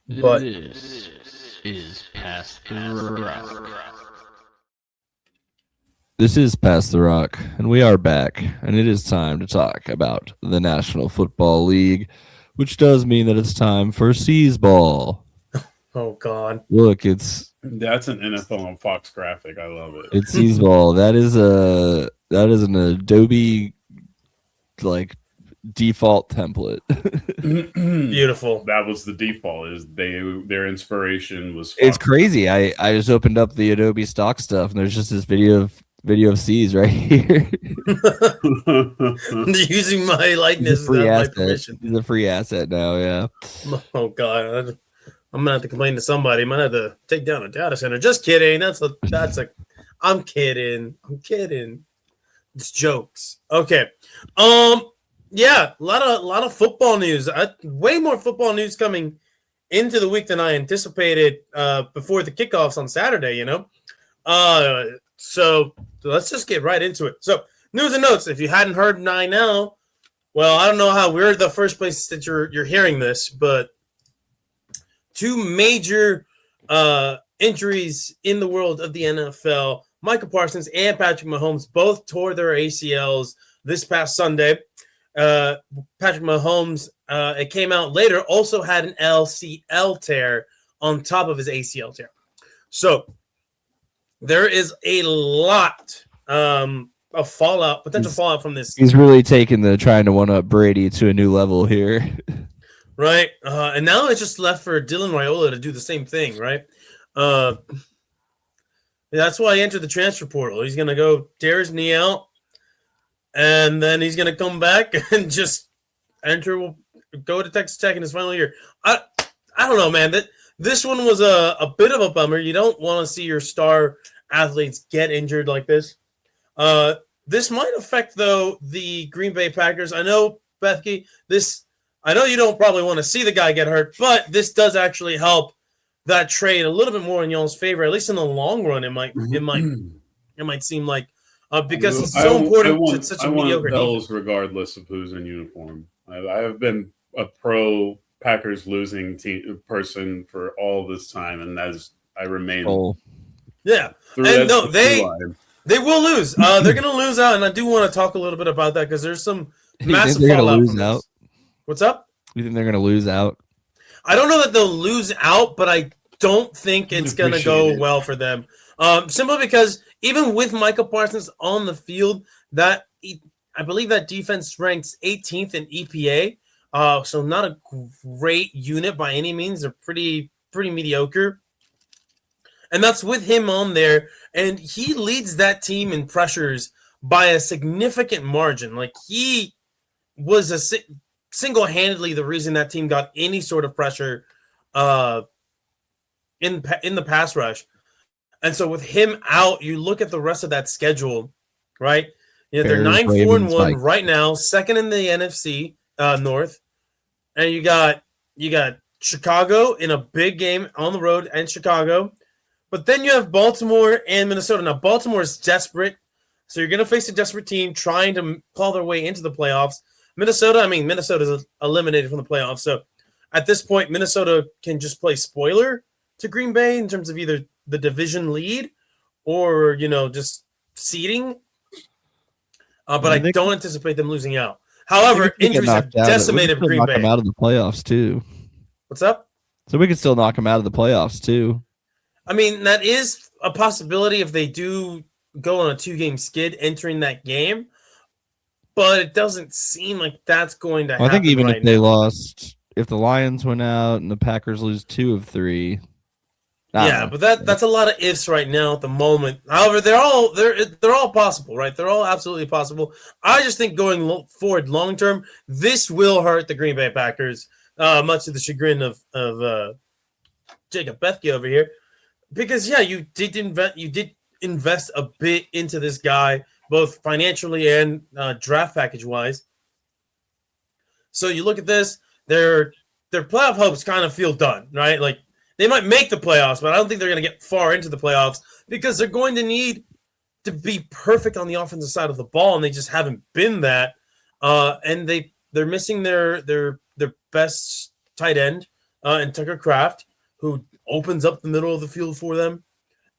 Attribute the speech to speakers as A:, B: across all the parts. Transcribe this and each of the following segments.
A: But
B: This is Past the Rock.
C: This is Pass the Rock, and we are back, and it is time to talk about the National Football League, which does mean that it's time for C's Ball.
A: oh god,
C: Look, it's
D: That's an NFL on Fox graphic. I love it.
C: it's C's Ball. That is an Adobe like default template.
A: beautiful.
D: That was the default. Is their inspiration was
C: It's
D: Fox.
C: crazy. I just opened up the Adobe stock stuff, and there's just this video of C's right here.
A: Using my likeness
C: It's a free
A: without my
C: asset.
A: permission.
C: It's a free asset now. Yeah.
A: Oh god, I'm gonna have to complain to somebody. I'm gonna have to take down a data center. Just kidding. I'm kidding. It's jokes. Okay. Yeah, a lot of football news. Way more football news coming into the week than I anticipated before the kickoffs on Saturday, you know. So let's just get right into it. So news and notes. If you hadn't heard by now, well, I don't know how we're the first place that you're hearing this, but two major injuries in the world of the NFL. Micah Parsons and Patrick Mahomes both tore their ACLs this past Sunday. Patrick Mahomes, it came out later, also had an LCL tear on top of his ACL tear. So there is a lot of potential fallout from this.
C: He's really taking the trying to one up Brady to a new level here.
A: Right. And now it's just left for Dylan Raiola to do the same thing, right? That's why he entered the transfer portal. He's going to go tear his knee out, and then he's going to come back and just go to Texas Tech in his final year. I don't know, man. This one was a bit of a bummer. You don't want to see your star athletes get injured like this. This might affect, though, the Green Bay Packers. I know, Bethke, I know you don't probably want to see the guy get hurt, but this does actually help that trade a little bit more in y'all's favor. At least in the long run, it might seem like because he's so important to such a mediocre
D: Bills, regardless of who's in uniform. I have been a pro Packers losing person for all this time, and as I remain.
C: Oh,
A: yeah, and no, they will lose. They're going to lose out, and I do want to talk a little bit about that because there's some massive
C: they're going
A: fallout
C: to
A: from
C: lose
A: this.
C: out?
A: What's up?
C: You think they're going to lose out?
A: I don't know that they'll lose out, but I don't think it's going to go well for them. Simply because even with Micah Parsons on the field, I believe that defense ranks 18th in EPA. So not a great unit by any means. They're pretty mediocre. And that's with him on there. And he leads that team in pressures by a significant margin. Like, he was single-handedly the reason that team got any sort of pressure in the pass rush. And so with him out, you look at the rest of that schedule, right? Yeah, they're 9-4-1 right now, second in the NFC North. And you got Chicago in a big game on the road and Chicago. But then you have Baltimore and Minnesota. Now, Baltimore is desperate. So you're going to face a desperate team trying to claw their way into the playoffs. Minnesota is eliminated from the playoffs. So at this point, Minnesota can just play spoiler to Green Bay in terms of either the division lead or, just seeding. But I don't anticipate them losing out. However, injuries have decimated Green Bay.
C: Knock them out of the playoffs too.
A: What's up?
C: So we can still knock them out of the playoffs too.
A: I mean, that is a possibility if they do go on a 2-game skid entering that game. But it doesn't seem like that's going to happen.
C: I think even
A: right
C: if they
A: now.
C: lost, if the Lions went out and the Packers lose 2 of 3.
A: Yeah, but that's a lot of ifs right now at the moment. However, they're all possible, right? They're all absolutely possible. I just think going forward long term, this will hurt the Green Bay Packers, much to the chagrin of Jacob Bethke over here, because you did invest a bit into this guy, both financially and draft package wise. So you look at this, their playoff hopes kind of feel done, right? Like, they might make the playoffs, but I don't think they're going to get far into the playoffs because they're going to need to be perfect on the offensive side of the ball, and they just haven't been that. And they're missing their best tight end, and Tucker Kraft, who opens up the middle of the field for them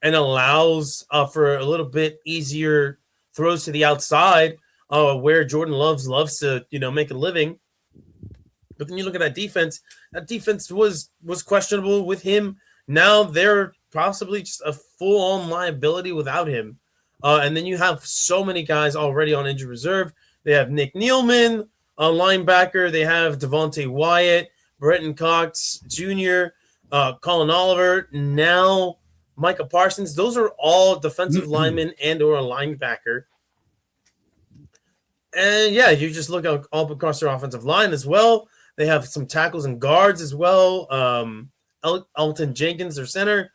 A: and allows for a little bit easier throws to the outside, where Jordan loves to make a living. But then you look at that defense. That defense was questionable with him. Now they're possibly just a full-on liability without him. And then you have so many guys already on injured reserve. They have Nick Nealman, a linebacker. They have Devontae Wyatt, Brenton Cox Jr., Colin Oliver, now Micah Parsons. Those are all defensive linemen and or a linebacker. And, yeah, you just look all across their offensive line as well. They have some tackles and guards as well. Elton Jenkins, their center.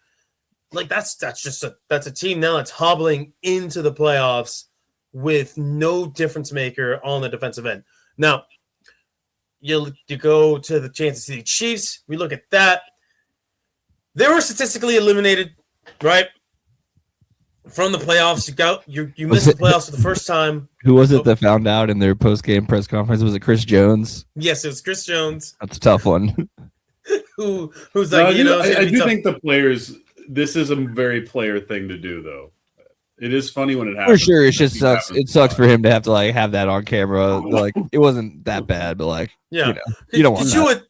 A: Like that's a team now that's hobbling into the playoffs with no difference maker on the defensive end. Now, you go to the Kansas City Chiefs. We look at that. They were statistically eliminated, right? From the playoffs. You missed the playoffs for the first time.
C: Who was it that found out in their post-game press conference? Was it Chris Jones?
A: Yes, it was Chris Jones.
C: That's a tough one.
A: Who's like,
D: I do think the players, this is a very player thing to do, though. It is funny when it happens.
C: For sure, it just sucks. It sucks for him to have to have that on camera. Like, it wasn't that bad, but you don't want that.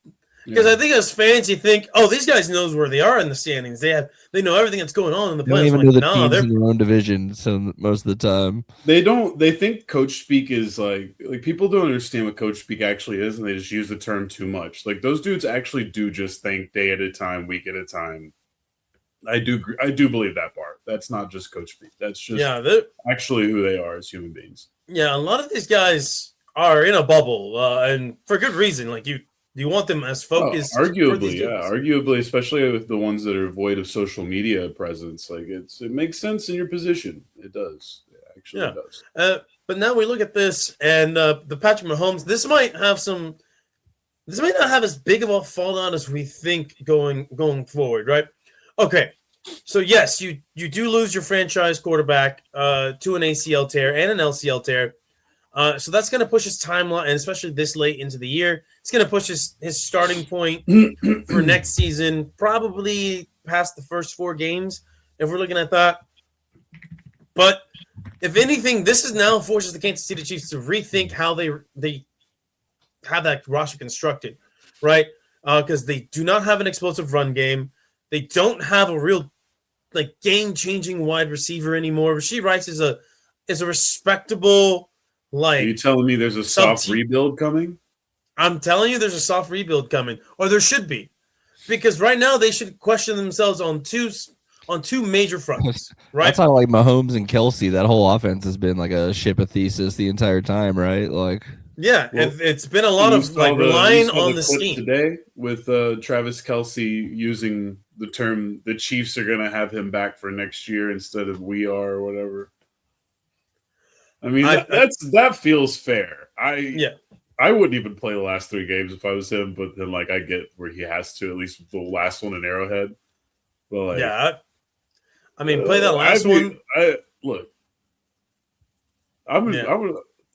A: Because I think as fans, you think, oh, these guys knows where they are in the standings. They know everything that's going on in the
C: They don't
A: playoffs.
C: even know the teams in their own division. So most of the time,
D: they don't. They think coach speak is like people don't understand what coach speak actually is, and they just use the term too much. Like those dudes actually do just think day at a time, week at a time. I do believe that part. That's not just coach speak. That's just actually who they are as human beings.
A: Yeah, a lot of these guys are in a bubble, and for good reason. Like you want them as focused.
D: Arguably, especially with the ones that are void of social media presence. Like it makes sense in your position. It does. It does.
A: But now we look at this, and the Patrick Mahomes. This might not have as big of a fall down as we think going forward, right? Okay, so yes, you do lose your franchise quarterback to an ACL tear and an LCL tear. So that's going to push his timeline, and especially this late into the year, it's going to push his starting point for next season, probably past the first 4 games, if we're looking at that. But if anything, this is now forces the Kansas City Chiefs to rethink how they have that roster constructed, right? Because they do not have an explosive run game. They don't have a real game-changing wide receiver anymore. Rashee Rice is a respectable. Are
D: you telling me there's a soft rebuild coming?
A: I'm telling you there's a soft rebuild coming, or there should be, because right now they should question themselves on two major fronts. Right?
C: That's how Mahomes and Kelsey. That whole offense has been like a ship of thesis the entire time, right?
A: It's been a lot of relying on the scheme
D: today with Travis Kelsey using the term the Chiefs are going to have him back for next year instead of we are or whatever. I mean, that feels fair. I wouldn't even play the last 3 games if I was him, but then I get where he has to, at least the last one in Arrowhead. But
A: play that last one.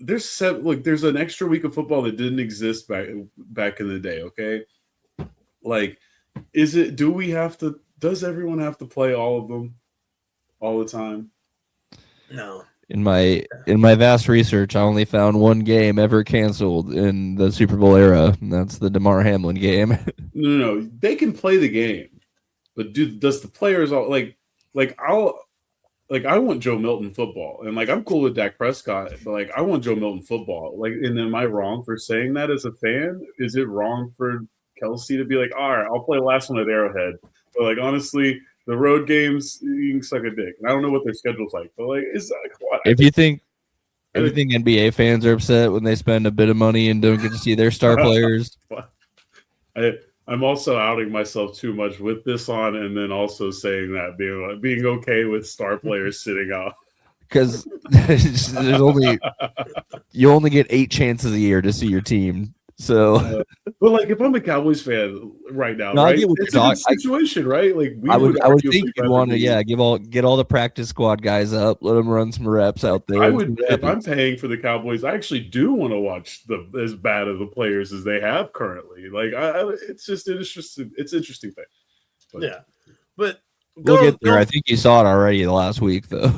D: There's an extra week of football that didn't exist back in the day. Okay, does everyone have to play all of them all the time?
A: No.
C: In my vast research, I only found 1 game ever canceled in the Super Bowl era, and that's the DeMar Hamlin game.
D: No, they can play the game, but does the players all I want Joe Milton football, and I'm cool with Dak Prescott, but I want Joe Milton football. And am I wrong for saying that as a fan? Is it wrong for Kelsey to be all right, I'll play the last one at Arrowhead, but honestly, the road games, you can suck a dick. And I don't know what their schedule's like, but it's what?
C: If you think NBA fans are upset when they spend a bit of money and don't get to see their star players,
D: I'm also outing myself too much with this on, and then also saying that being okay with star players sitting out
C: because you only get 8 chances a year to see your team So
D: But like, if I'm a Cowboys fan right now,
C: No, I
D: right,
C: get what
D: it's
C: you're
D: a good
C: talking-
D: situation, right? Like, we
C: I would
D: arguably
C: think you'd
D: rather
C: want to
D: be-
C: get all the practice squad guys up, let them run some reps out there.
D: I
C: and
D: would,
C: see what
D: if I'm
C: happens.
D: paying for the Cowboys, I actually do want to watch as bad of the players as they have currently. Like, it's just interesting. It's an interesting thing. But,
A: Yeah, but
C: We'll get there. I think you saw it already last week, though.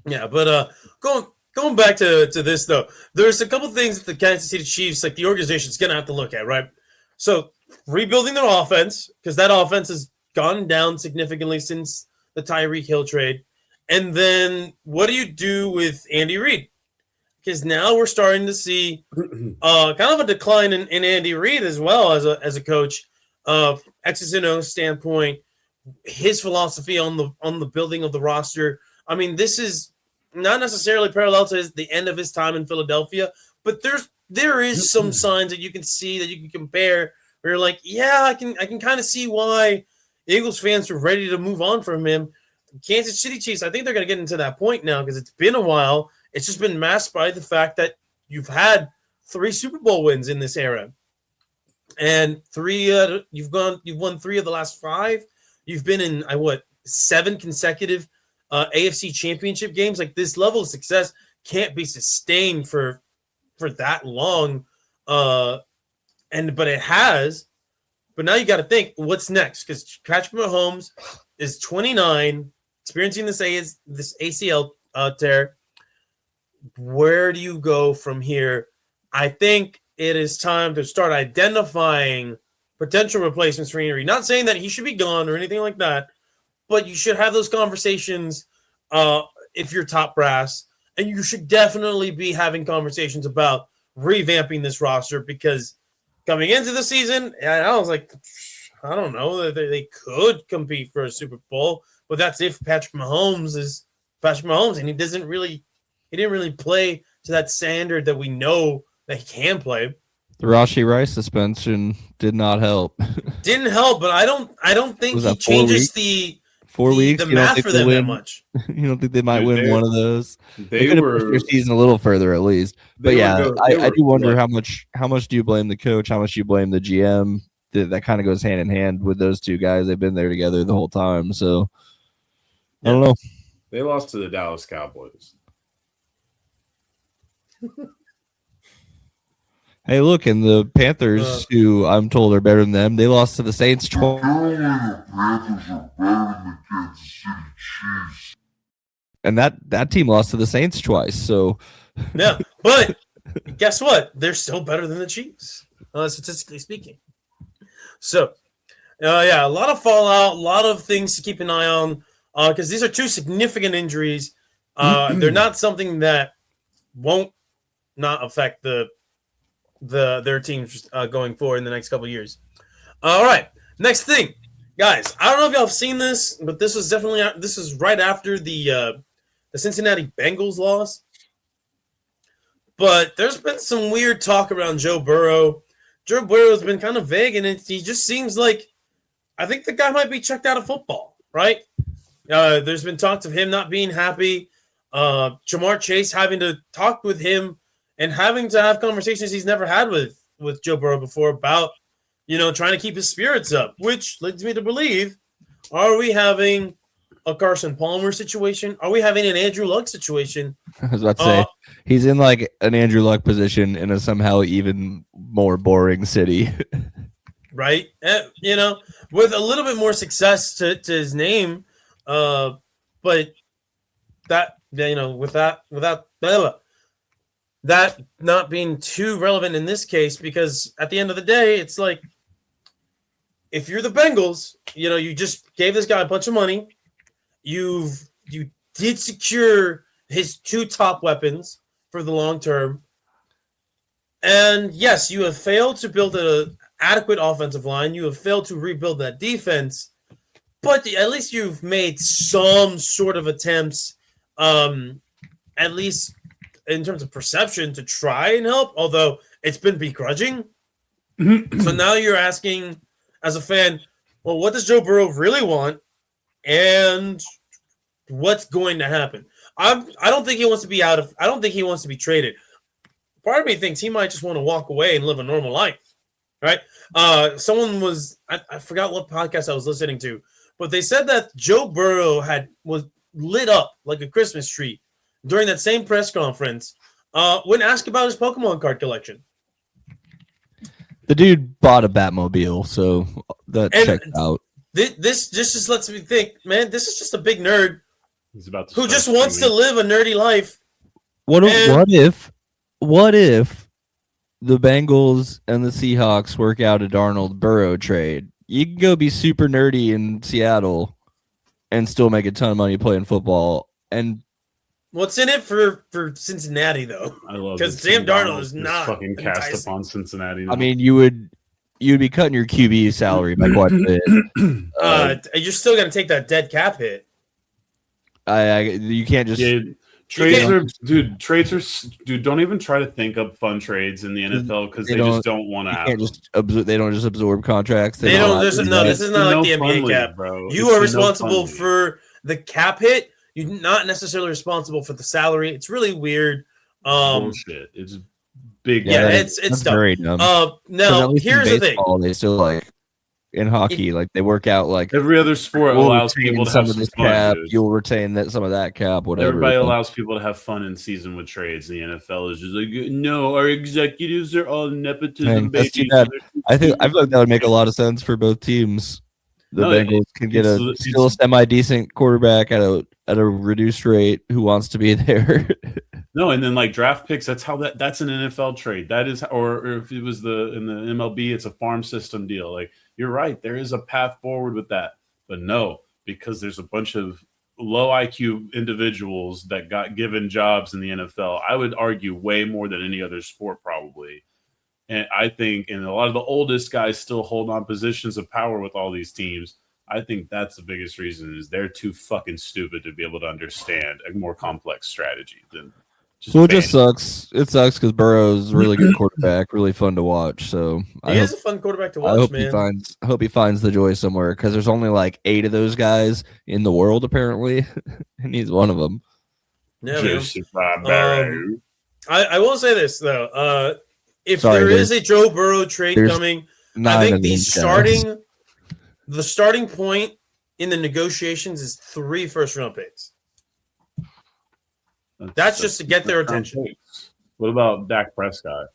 A: Yeah, but going back to this though, there's a couple things that the Kansas City Chiefs, like the organization, is gonna have to look at, right? So rebuilding their offense, because that offense has gone down significantly since the Tyreek Hill trade, and then what do you do with Andy Reid? Because now we're starting to see kind of a decline in Andy Reid as well as a coach. X's and O's standpoint, his philosophy on the building of the roster. I mean, this is not necessarily parallel to the end of his time in Philadelphia, but there is some signs that you can see that you can compare where you're like, yeah, I can kind of see why Eagles fans are ready to move on from him. Kansas City Chiefs, I think they're going to get into that point now because it's been a while. It's just been masked by the fact that you've had 3 Super Bowl wins in this era, and you've won 3 of the last 5. You've been in 7 consecutive AFC Championship games. Like, this level of success can't be sustained for that long, but it has. But now you got to think, what's next? Because Patrick Mahomes is 29, experiencing this ACL tear. Where do you go from here? I think it is time to start identifying potential replacements for Henry. Not saying that he should be gone or anything like that, but you should have those conversations if you're top brass, and you should definitely be having conversations about revamping this roster, because coming into the season, I was like, I don't know, they could compete for a Super Bowl, but that's if Patrick Mahomes is Patrick Mahomes, and he didn't really play to that standard that we know that he can play.
C: The Rashee Rice suspension did not help.
A: Didn't help, but I don't think he changes the
C: 4 weeks.
A: the math for them that much.
C: You don't think they might
D: Dude,
C: win one of those?
D: They
C: could have
D: were
C: pushed their season a little further at least. But yeah, I do wonder
D: like,
C: how much do you blame the coach? How much do you blame the GM? That kind of goes hand in hand with those two guys. They've been there together the whole time. So I don't know.
D: they lost to the Dallas Cowboys.
C: Hey, look, and the Panthers, who I'm told are better than them, they lost to the Saints twice. And that team lost to the Saints twice. So
A: Yeah, but guess what? They're still better than the Chiefs, statistically speaking. So, a lot of fallout, a lot of things to keep an eye on, because these are 2 significant injuries. They're not something that won't not affect their teams going forward in the next couple of years. All right, next thing, guys. I don't know if y'all have seen this, but this was right after the Cincinnati Bengals loss. But there's been some weird talk around Joe Burrow. Joe Burrow has been kind of vague, and he just seems like, I think the guy might be checked out of football, right? There's been talks of him not being happy. Jamar Chase having to talk with him and having to have conversations he's never had with Joe Burrow before about, trying to keep his spirits up, which leads me to believe, are we having a Carson Palmer situation? Are we having an Andrew Luck situation?
C: I was about to say, he's in like an Andrew Luck position in a somehow even more boring city.
A: Right? With a little bit more success to his name, but that, without that not being too relevant in this case, because at the end of the day, it's like, if you're the Bengals, you just gave this guy a bunch of money. You did secure his 2 top weapons for the long term. And yes, you have failed to build an adequate offensive line. You have failed to rebuild that defense. But at least you've made some sort of attempts, at least in terms of perception, to try and help, although it's been begrudging. So now you're asking, as a fan, well, what does Joe Burrow really want? And what's going to happen? I don't think he wants to be I don't think he wants to be traded. part of me thinks he might just want to walk away and live a normal life, right? Someone was I forgot what podcast I was listening to, but they said that Joe Burrow was lit up like a Christmas tree during that same press conference when asked about his Pokemon card collection.
C: The dude bought a Batmobile, so that checked out.
A: This just lets me think, man, this is just a big nerd
D: He's about
A: who just wants to live a nerdy life.
C: What if the Bengals and the Seahawks work out a Darnold Burrow trade? You can go be super nerdy in Seattle and still make a ton of money playing football. And
A: what's in it for Cincinnati though?
D: I love
A: because Sam Darnold is not
D: fucking cast
A: enticing.
D: upon Cincinnati.
C: I mean, you'd be cutting your QB salary by quite a bit.
A: You're still gonna take that dead cap hit.
C: You can't just.
D: Yeah, trades are don't even try to think up fun trades in the NFL because they just don't want to have.
C: They don't just absorb contracts.
A: This is not like the NBA cap,
D: bro.
A: You are responsible for the cap hit. You're not necessarily responsible for the salary. It's really weird.
D: Bullshit. It's big.
A: Yeah, it's dumb.
C: Very dumb.
A: Now here's the thing.
C: They still like in hockey, like they work out like
D: every other sport allows people to have
C: this
D: fun,
C: cap.
D: dude.
C: You'll retain some of that cap. Whatever.
D: Everybody allows people to have fun in season with trades. The NFL is just like, no, our executives are all nepotism babies.
C: I feel like that would make a lot of sense for both teams. The Bengals can get still a semi-decent quarterback at a reduced rate who wants to be there.
D: No, and then like draft picks, that's an NFL trade. That is, or if it was in the MLB, it's a farm system deal. Like you're right, there is a path forward with that, but no, because there's a bunch of low IQ individuals that got given jobs in the NFL. I would argue way more than any other sport probably. And I think, and a lot of the oldest guys still hold on positions of power with all these teams. I think that's the biggest reason is they're too fucking stupid to be able to understand a more complex strategy than just.
C: Well, it just sucks. It sucks because Burrow's a really good quarterback, really fun to watch. So
A: he is a fun quarterback to watch, man.
C: I hope he finds the joy somewhere because there's only like 8 of those guys in the world apparently, and he's one of them.
A: Yeah, I will say this though. If there is a Joe Burrow trade coming, I think the starting point in the negotiations is 3 first-round picks. That's just to get their attention.
D: What about Dak Prescott?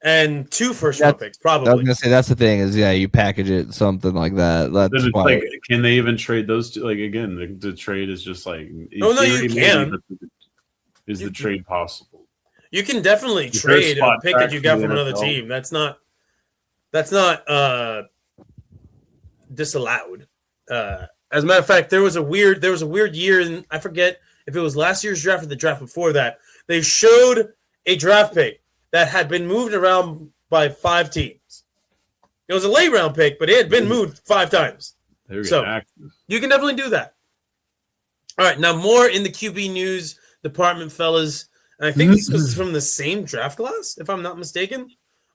A: And 2 first-round picks, probably.
C: I was gonna say that's the thing is you package it something like that. That's why.
D: Like, can they even trade those two? Like again, the trade is just like.
A: Oh no, you can.
D: Is the trade possible? You
A: can definitely trade a pick that you got from another team. That's not disallowed. As a matter of fact, there was a weird year, and I forget if it was last year's draft or the draft before that. They showed a draft pick that had been moved around by 5 teams. It was a late round pick, but it had been moved 5 times. So you can definitely do that. All right, now more in the QB news department, fellas. And I think this was from the same draft class, if I'm not mistaken.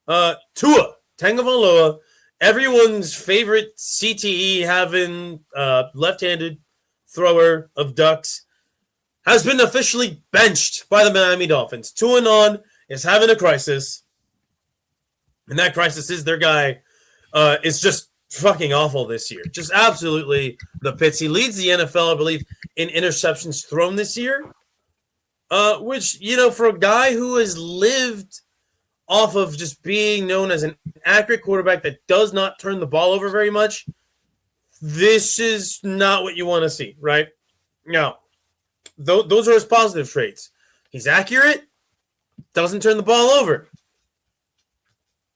A: Tua Tagovailoa, everyone's favorite CTE having left-handed thrower of ducks, has been officially benched by the Miami Dolphins. Tua is having a crisis, and that crisis is their guy is just fucking awful this year. Just absolutely the pits. He leads the NFL, I believe, in interceptions thrown this year. Which, for a guy who has lived off of just being known as an accurate quarterback that does not turn the ball over very much, this is not what you want to see, right? Now, those are his positive traits. He's accurate, doesn't turn the ball over.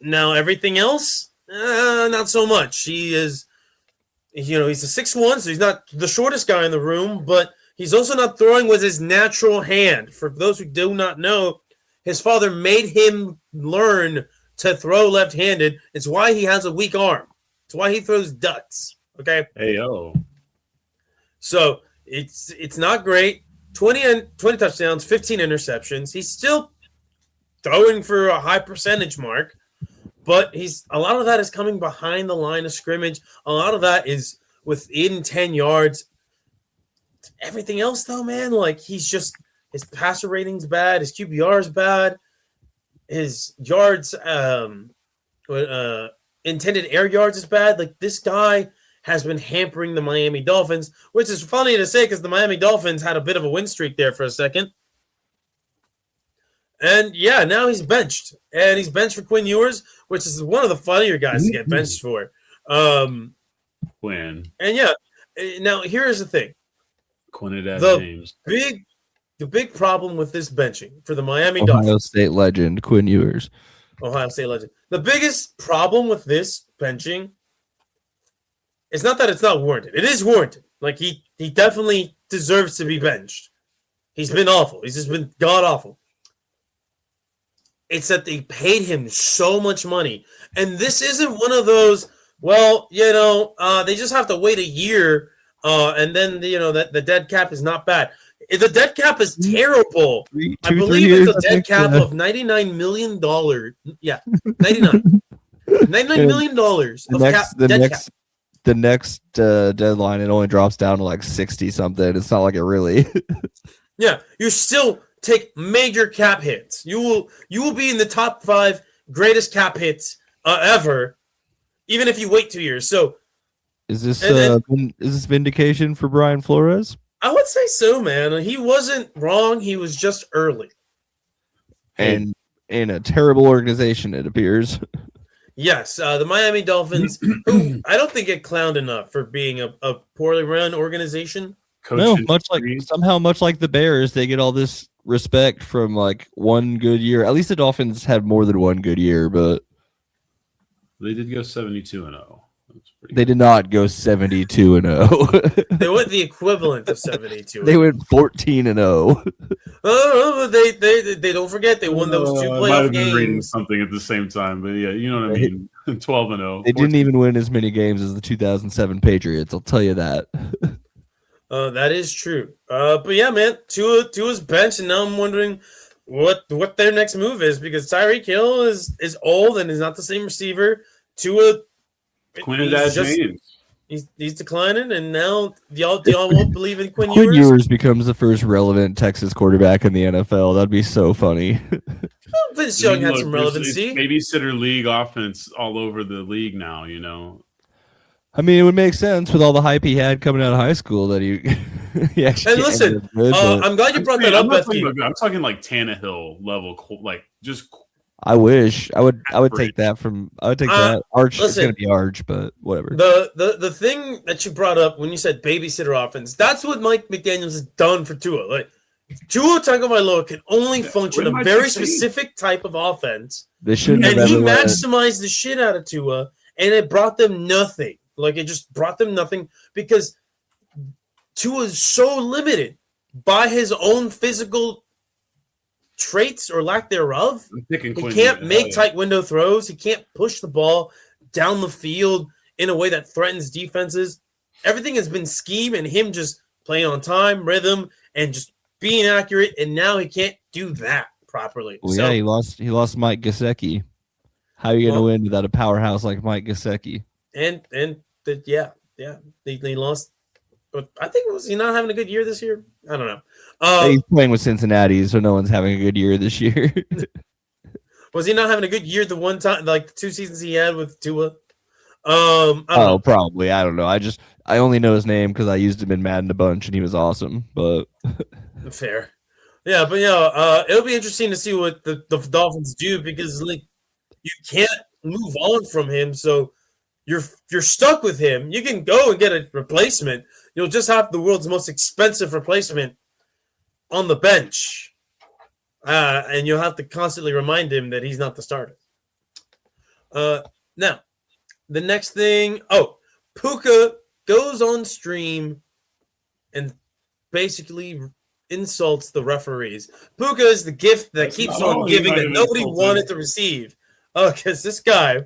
A: Now, everything else, not so much. He is, he's a 6'1", so he's not the shortest guy in the room, but he's also not throwing with his natural hand. For those who do not know, his father made him learn to throw left-handed. It's why he has a weak arm. It's why he throws ducks. Okay?
D: Hey, yo.
A: So it's not great. 20 touchdowns, 15 interceptions. He's still throwing for a high percentage mark, but a lot of that is coming behind the line of scrimmage. A lot of that is within 10 yards. Everything else, though, man, like his passer rating's bad, his QBR is bad. his yards, intended air yards is bad. Like this guy has been hampering the Miami Dolphins, which is funny to say because the Miami Dolphins had a bit of a win streak there for a second. And yeah, now he's benched. And he's benched for Quinn Ewers, which is one of the funnier guys to get benched for.
D: Quinn.
A: And yeah, now here's the thing.
D: Quinnidat James.
A: The big problem with this benching for the Miami
C: Ohio
A: Dolphins.
C: State legend Quinn Ewers.
A: Ohio State legend. The biggest problem with this benching is not that it's not warranted. It is warranted. Like he definitely deserves to be benched. He's been awful. He's just been god awful. It's that they paid him so much money. And this isn't one of those, well, they just have to wait a year and then, that the dead cap is not bad. The dead cap is terrible. I believe it's a dead cap of $99 million. Yeah, 99. $99 million of cap.
C: The next deadline, it only drops down to like 60 something. It's not like it really.
A: Yeah, you still take major cap hits. You will be in the top 5 greatest cap hits ever, even if you wait 2 years. So,
C: is this vindication for Brian Flores?
A: I would say so, man. He wasn't wrong. He was just early.
C: And in a terrible organization, it appears.
A: Yes, the Miami Dolphins, who I don't think get clowned enough for being a poorly run organization.
C: Much like the Bears, they get all this respect from like one good year. At least the Dolphins had more than one good year, but
D: they did go 72-0.
C: They did not go 72-0.
A: They went the equivalent of 72.
C: They went 14-0.
A: Oh, they don't forget they won those 2 playoff games.
D: Reading something at the same time, but yeah, you know what I mean. 12-0.
C: They didn't even win as many games as the 2007 Patriots. I'll tell you that.
A: That is true. But yeah, man, Tua's bench, and now I'm wondering what their next move is because Tyreek Hill is old and is not the same receiver. Tua.
D: Quinnidat James.
A: He's declining, and now y'all won't believe in Quinn
C: Quinn Ewers becomes the first relevant Texas quarterback in the NFL. That'd be so funny.
A: Vince Young had some relevancy.
D: Babysitter league offense all over the league now,
C: I mean, it would make sense with all the hype he had coming out of high school that he actually.
A: And listen, I'm glad you brought that up.
D: I'm talking like Tannehill level, like just.
C: I wish I would take that from. I would take that. Arch is going to be Arch, but whatever.
A: The thing that you brought up when you said babysitter offense, that's what Mike McDaniels has done for Tua. Like Tua Tagovailoa can only function a very specific type of offense.
C: They shouldn't
A: and he maximized the shit out of Tua, and it brought them nothing. Like it just brought them nothing because Tua is so limited by his own physical traits or lack thereof. He can't make tight window throws. He can't push the ball down the field in a way that threatens defenses. Everything has been scheme and him just playing on time, rhythm, and just being accurate. And now he can't do that properly.
C: Well, yeah, he lost Mike Gesicki. How are you going to win without a powerhouse like Mike Gesicki?
A: They lost. But I think was he not having a good year this year? I don't know.
C: He's playing with Cincinnati, so no one's having a good year this year.
A: Was he not having a good year the one time, like the 2 seasons he had with Tua? I don't know.
C: Probably. I don't know. I only know his name because I used him in Madden a bunch, and he was awesome. But
A: fair, yeah. But it'll be interesting to see what the Dolphins do because like you can't move on from him, so you're stuck with him. You can go and get a replacement. You'll just have the world's most expensive replacement on the bench. And you'll have to constantly remind him that he's not the starter. Now, the next thing. Puka goes on stream and basically insults the referees. Puka is the gift that keeps on giving that nobody wanted to receive. Because this guy.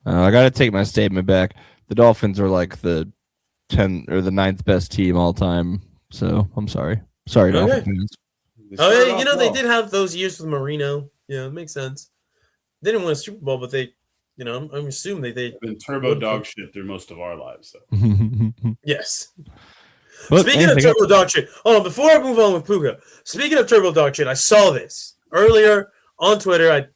C: I got to take my statement back. The Dolphins are like the 10 or the 9th best team all time. So I'm sorry. Sorry, Dolphins.
A: They did have those years with Marino. Yeah, it makes sense. They didn't win a Super Bowl, but they, I'm assuming they've
D: been turbo dog shit through most of our lives. So.
A: Yes. Speaking of turbo dog shit, before I move on with Puka, speaking of turbo dog shit, I saw this earlier on Twitter. I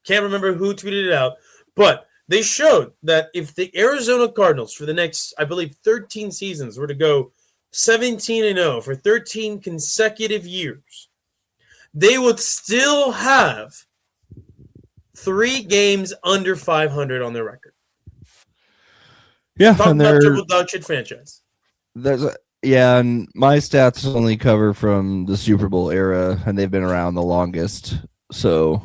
A: can't remember who tweeted it out, but they showed that if the Arizona Cardinals for the next, I believe, 13 seasons were to go 17-0 for 13 consecutive years, they would still have 3 games under 500 on their record.
C: Yeah,
A: Talk
C: and
A: about triple dog shit franchise.
C: And my stats only cover from the Super Bowl era, and they've been around the longest, so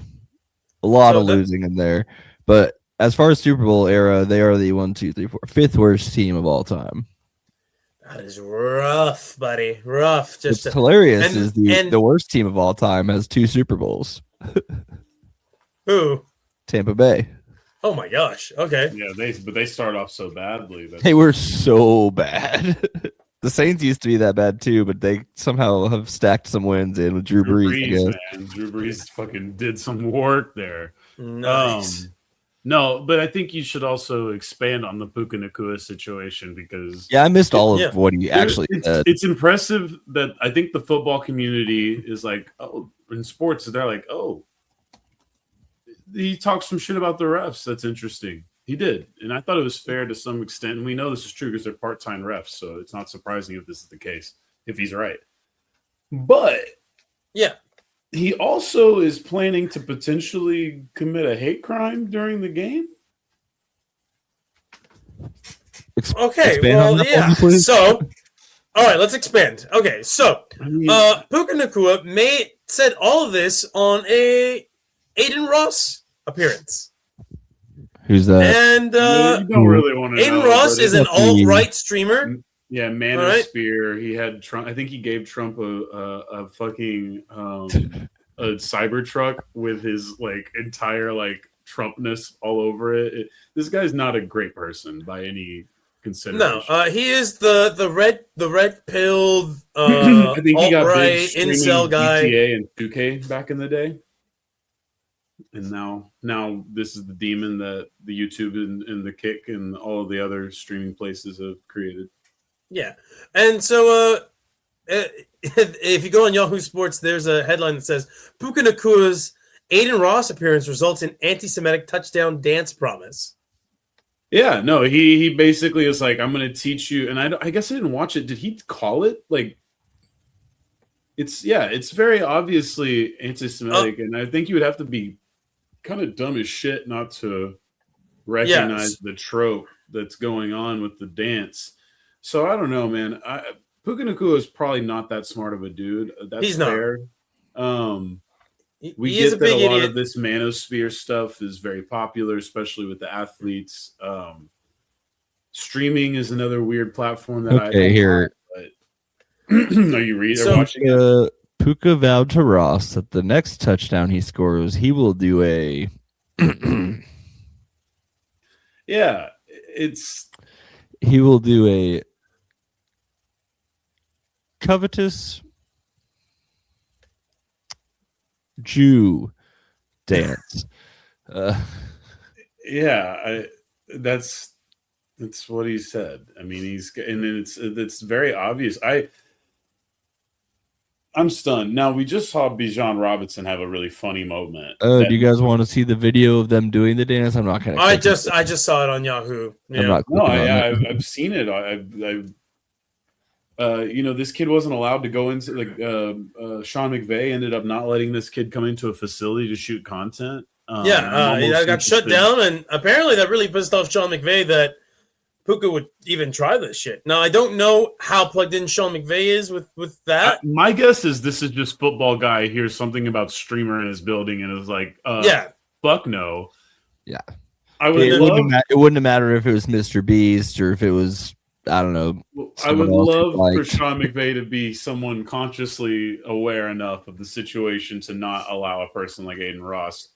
C: a lot of losing in there. But as far as Super Bowl era, they are the 5th worst team of all time.
A: That is rough, buddy. Rough.
C: Just hilarious is the worst team of all time has 2 Super Bowls.
A: Who?
C: Tampa Bay.
A: Oh my gosh. Okay.
D: Yeah, they start off so badly.
C: They were so bad. The Saints used to be that bad too, but they somehow have stacked some wins in with Drew Brees.
D: Man. Drew Brees fucking did some work there.
A: Nice.
D: No, but I think you should also expand on the Puka Nacua situation because
C: I missed all of what he actually said.
D: It's impressive that I think the football community is like, oh, in sports, they're like, oh, he talked some shit about the refs. That's interesting. He did. And I thought it was fair to some extent. And we know this is true because they're part-time refs. So it's not surprising if this is the case, if he's right. But
A: yeah,
D: he also is planning to potentially commit a hate crime during the game.
A: Okay. Well, yeah. So, all right, let's expand. Okay. So, Puka Nacua said all of this on a Aiden Ross appearance.
C: Who's that?
A: And
D: you don't really want to
A: Aiden
D: know,
A: Ross is an alt-right streamer.
D: Yeah, Manosphere. He had Trump. I think he gave Trump a fucking a Cybertruck with his like entire like Trumpness all over it. This guy's not a great person by any consideration.
A: No, he is the red pilled
D: I think he got
A: alt-right
D: big
A: incel guy.
D: GTA and 2K back in the day. And now this is the demon that the YouTube and the Kick and all of the other streaming places have created.
A: Yeah. And so if you go on Yahoo Sports, there's a headline that says Puka Nacua's Aiden Ross appearance results in anti-Semitic touchdown dance promise.
D: Yeah, no, he basically is like, I'm going to teach you. And I guess I didn't watch it. Did he call it? Like, it's very obviously anti-Semitic. And I think you would have to be kind of dumb as shit not to recognize the trope that's going on with the dance. So I don't know, man. Puka Nacua is probably not that smart of a dude. That's fair. We get that a lot of this manosphere stuff is very popular, especially with the athletes. Streaming is another weird platform that I don't
C: here.
D: Like, but are you watching?
C: Puka vowed to Ross that the next touchdown he scores, he will do a.
D: Yeah,
C: he will do a covetous Jew dance.
D: That's what he said. I mean, it's very obvious. I'm stunned. Now, we just saw Bijan Robinson have a really funny moment.
C: Do you guys want to see the video of them doing the dance? I'm not going to.
A: I just saw it on Yahoo. Yeah.
D: I've seen it. This kid wasn't allowed to go into Sean McVay ended up not letting this kid come into a facility to shoot content.
A: He got shut down, and apparently that really pissed off Sean McVay that Puka would even try this shit. Now, I don't know how plugged in Sean McVay is with that.
D: My guess is this is just football guy hears something about streamer in his building and is like, fuck no.
C: Yeah.
D: It
C: wouldn't have mattered if it was Mr. Beast or if it was, I don't know.
D: I would love for Sean McVay to be someone consciously aware enough of the situation to not allow a person like Aiden Ross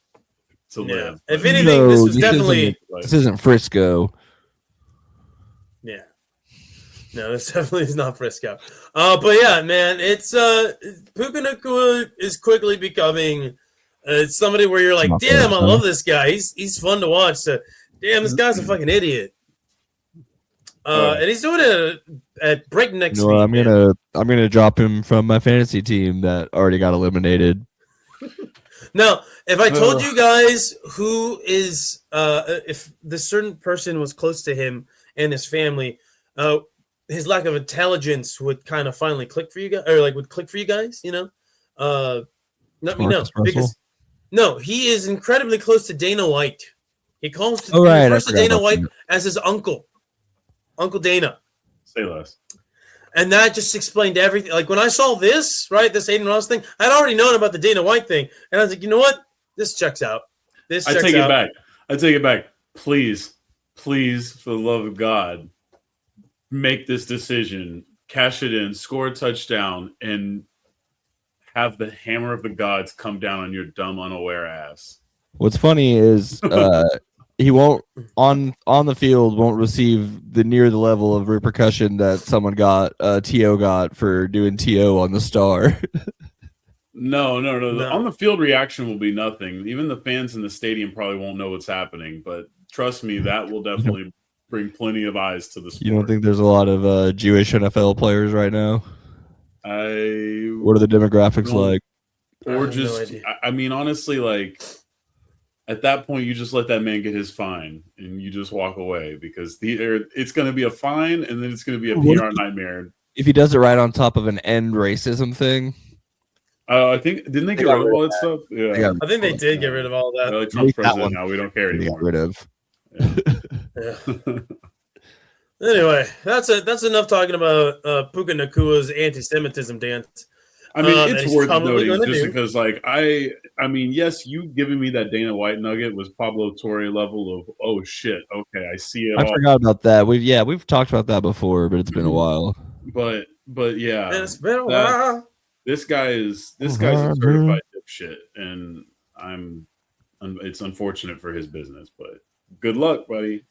D: to live.
A: If anything, this was definitely...
C: This isn't Frisco.
A: Yeah. No, this definitely is not Frisco. But yeah, man, it's Puka Nacua is quickly becoming somebody where you're like, damn, I love this guy. He's fun to watch. So, damn, this guy's a fucking idiot. And he's doing it at breakneck speed.
C: I'm gonna drop him from my fantasy team that already got eliminated.
A: Now, if I told you guys who is, if this certain person was close to him and his family, his lack of intelligence would kind of finally click for you guys, or like would click for you guys, you know? Let me know because no, he is incredibly close to Dana White. He calls to, refers to Dana White as his uncle, Uncle Dana.
D: Say less.
A: And that just explained everything. Like when I saw this, right, this Aiden Ross thing, I'd already known about the Dana White thing, and I was like, you know what? This checks out. I take
D: it back. Please, for the love of God, make this decision, cash it in, score a touchdown, and have the hammer of the gods come down on your dumb, unaware ass.
C: What's funny is he won't on the field won't receive the level of repercussion that someone got T.O. got for doing T.O. on the star.
D: No. On the field reaction will be nothing. Even the fans in the stadium probably won't know what's happening, but trust me, that will definitely bring plenty of eyes to the sport.
C: You don't think there's a lot of Jewish NFL players right now? What are the demographics like?
D: Or just, I mean, honestly, like, at that point, you just let that man get his fine and you just walk away because it's going to be a fine and then it's going to be a PR nightmare.
C: If he does it right on top of an end racism thing.
D: I think, didn't they get rid of all that stuff? Yeah.
A: I think they did get rid of all that.
D: Like Trump's president now. We don't care anymore.
C: Got rid of.
A: Yeah. Anyway, that's enough talking about Puka Nakua's anti-Semitism dance.
D: I mean, it's worth noting just because, like, I mean, yes, you giving me that Dana White nugget was Pablo Torre level of, oh shit, okay, I see it.
C: I forgot about that. We've talked about that before, but it's been a while.
D: But yeah,
A: it's been a while.
D: This guy's a certified dipshit, and it's unfortunate for his business, but good luck, buddy.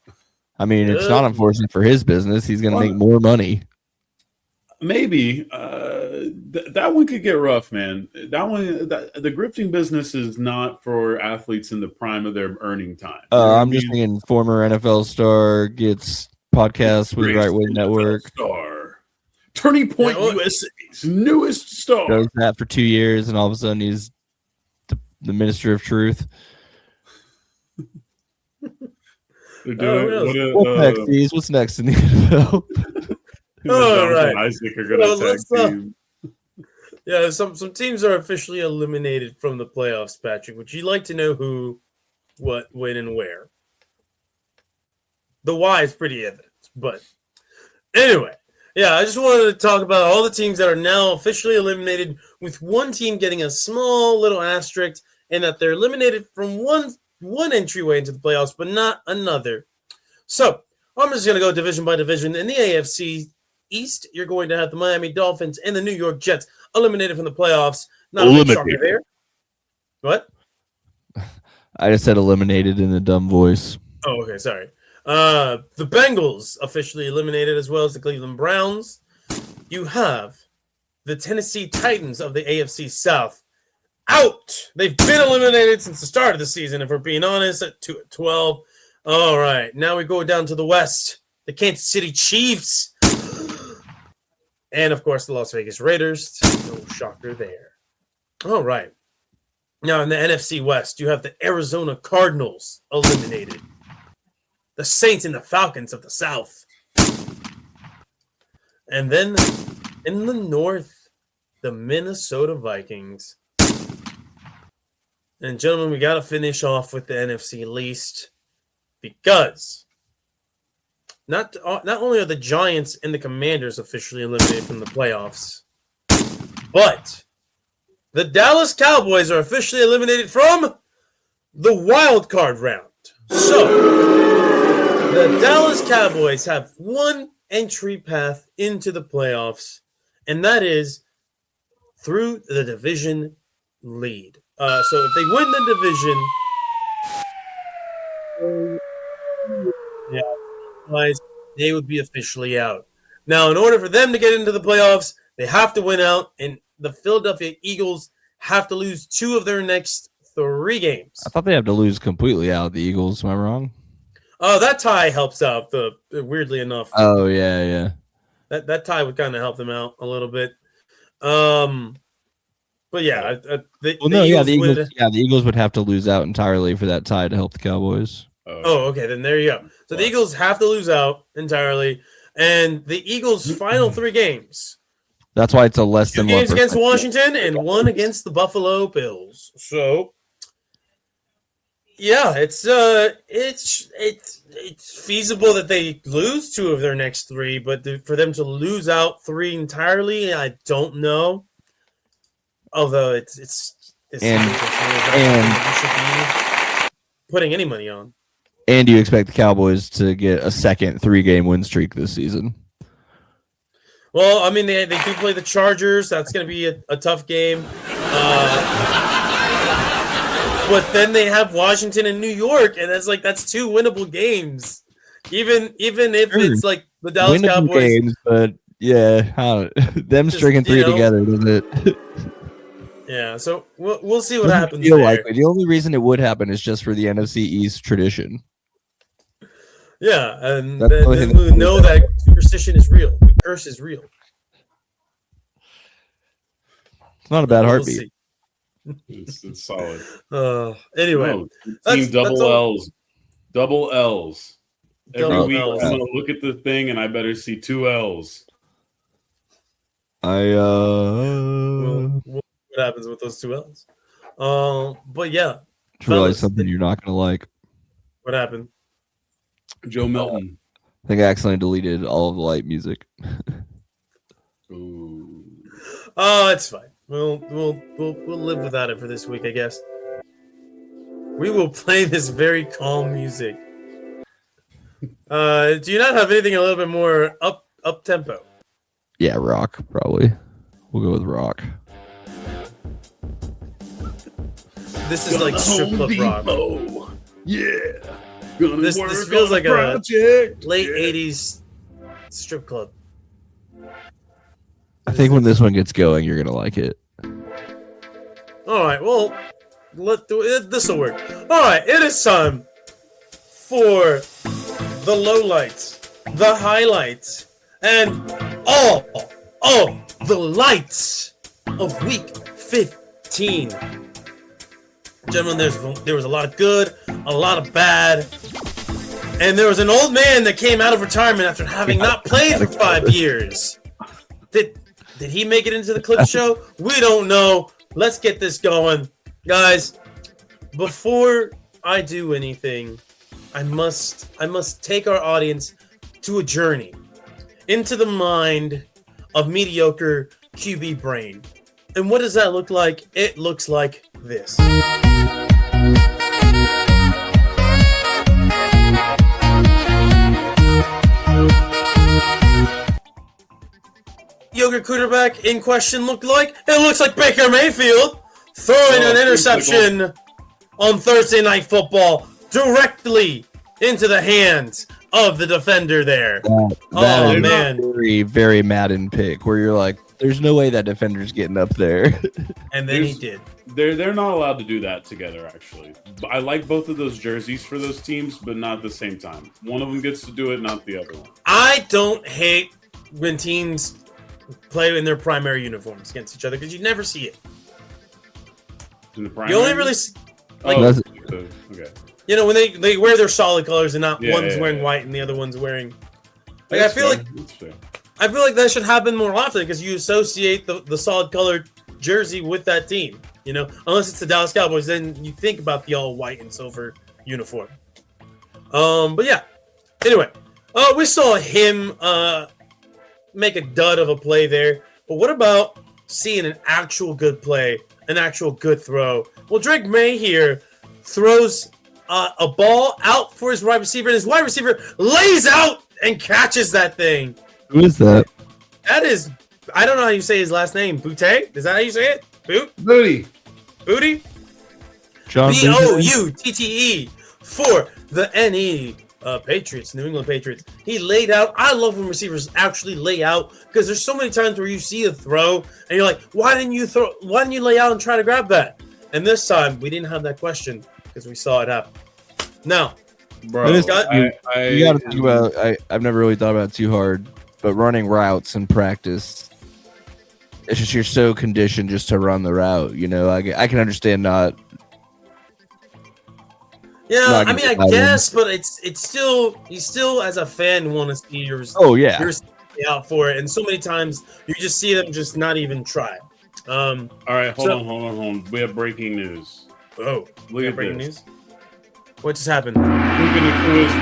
C: I mean, it's not unfortunate for his business. He's going to make more money.
D: Maybe that one could get rough, man. The grifting business is not for athletes in the prime of their earning time.
C: I'm just thinking former NFL star gets podcasts with Right Wing Network.
D: Star. Turning Point USA's newest star.
C: Does that for 2 years, and all of a sudden he's the Minister of Truth. What's next in the NFL?
A: All right.
D: Isaac are going to tag team.
A: Yeah, some teams are officially eliminated from the playoffs, Patrick. Would you like to know who, what, when, and where? The why is pretty evident, but anyway, yeah, I just wanted to talk about all the teams that are now officially eliminated, with one team getting a small little asterisk, and that they're eliminated from one entryway into the playoffs, but not another. So I'm just going to go division by division. In the AFC East, you're going to have the Miami Dolphins and the New York Jets eliminated from the playoffs. Not a big shocker there. What?
C: I just said eliminated in a dumb voice.
A: Oh, okay, sorry. The Bengals officially eliminated, as well as the Cleveland Browns. You have the Tennessee Titans of the AFC South out. They've been eliminated since the start of the season, if we're being honest, at 2-12. All right, now we go down to the West. The Kansas City Chiefs. And, of course, the Las Vegas Raiders. No shocker there. All right. Now, in the NFC West, you have the Arizona Cardinals eliminated. The Saints and the Falcons of the South. And then in the North, the Minnesota Vikings. And, gentlemen, we got to finish off with the NFC least, because not only are the Giants and the Commanders officially eliminated from the playoffs, but the Dallas Cowboys are officially eliminated from the wild card round. So the Dallas Cowboys have one entry path into the playoffs, and that is through the division lead. So if they win the division, they would be officially out. Now, in order for them to get into the playoffs, they have to win out, and the Philadelphia Eagles have to lose 2 of their next 3 games.
C: I thought they have to lose completely out, the Eagles. Am I wrong?
A: Oh, that tie helps out, weirdly enough.
C: Oh, yeah.
A: That tie would kind of help them out a little bit. But yeah, the
C: Eagles would have to lose out entirely for that tie to help the Cowboys.
A: Oh, okay. Then there you go. So the Eagles have to lose out entirely, and the Eagles' final 3 games.
C: That's why it's a less
A: 2
C: than
A: games
C: 1%.
A: against Washington and 1 against the Buffalo Bills. So, yeah, it's feasible that they lose 2 of their next 3, but for them to lose out 3 entirely, I don't know. Although it's
C: and
A: you should be putting any money on.
C: And you expect the Cowboys to get a second 3-game win streak this season?
A: Well, I mean, they do play the Chargers. That's going to be a tough game. But then they have Washington and New York, and that's 2 winnable games. Even if it's like the Dallas
C: winnable
A: Cowboys
C: games, but yeah, them stringing 3 together, doesn't it?
A: Yeah, so we'll see what happens.
C: The only reason it would happen is just for the NFC East tradition.
A: Yeah, and then we know that superstition is real. The curse is real.
C: It's not a bad heartbeat.
D: It's solid.
A: Anyway,
D: team double L's. Double L's. Every week
A: L's.
D: I'm gonna look at the thing and I better see 2 L's.
A: What happens with those 2 L's? But yeah,
C: Just realized something you're not gonna like.
A: What happened?
D: Joe Milton.
C: I think I accidentally deleted all of the light music.
D: Ooh.
A: Oh, it's fine. We'll live without it for this week, I guess. We will play this very calm music. Do you not have anything a little bit more up tempo?
C: Yeah, rock probably. We'll go with rock.
A: This is like strip club rock.
D: Yeah.
A: This feels like a late 80s strip club.
C: I think when this one gets going, you're gonna like it.
A: All right, well, this will work. All right, it is time for the lowlights, the highlights, and all the lights of Week 15. Gentlemen, there was a lot of good, a lot of bad, and there was an old man that came out of retirement after having not played for 5 years. Did he make it into the clip show? We don't know. Let's get this going. Guys, before I do anything, I must take our audience to a journey into the mind of mediocre QB brain. And what does that look like? It looks like this. Mediocre quarterback in question looked like? It looks like Baker Mayfield throwing an interception on Thursday Night Football directly into the hands of the defender there.
C: That is
A: man,
C: a very, very Madden pick where you're like, there's no way that defender's getting up there.
A: And then he did.
D: They're not allowed to do that together, actually. I like both of those jerseys for those teams, but not at the same time. One of them gets to do it, not the other one.
A: I don't hate when teams play in their primary uniforms against each other because you never see it.
D: In the primary?
A: You only really see, like,
D: okay.
A: You know, when they wear their solid colors and not one's wearing white and the other one's wearing. Like, I feel like that should happen more often because you associate the solid colored jersey with that team. You know, unless it's the Dallas Cowboys, then you think about the all white and silver uniform. But yeah. Anyway, we saw him make a dud of a play there. But what about seeing an actual good play, an actual good throw? Well, Drake May here throws a ball out for his wide receiver, and his wide receiver lays out and catches that thing.
C: Who is that?
A: That is, I don't know how you say his last name. Boutte? Is that how you say it?
D: Booty.
C: John
A: Boutte for the NE Patriots, New England Patriots. He laid out. I love when receivers actually lay out because there's so many times where you see a throw and you're like, why didn't you lay out and try to grab that? And this time we didn't have that question because we saw it happen. Now,
D: bro,
C: you got to think about. I've never really thought about it too hard, but running routes in practice It's just you're so conditioned just to run the route. I can understand not.
A: Yeah,
C: Not
A: I mean,
C: gonna
A: I
C: lie,
A: guess, but it's still you still as a fan want to see
C: Oh yeah,
A: your out for it, and so many times you just see them just not even try.
D: All right, hold on. We have breaking news.
A: Oh,
D: Look at
A: breaking
D: this.
A: news. What just happened?
D: Puka Nakua's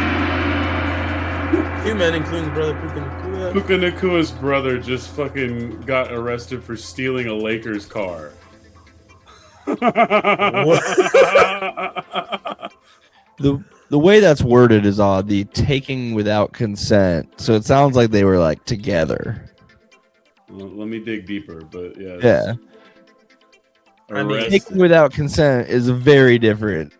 A: Two men, including brother Puka Nakua.
D: Puka Nakua's brother just fucking got arrested for stealing a Lakers car.
C: the way that's worded is odd. The taking without consent. So it sounds like they were like together.
D: Well, let me dig deeper, but yeah.
C: Yeah.
A: I mean,
D: Arrested.
C: Taking without consent is a very different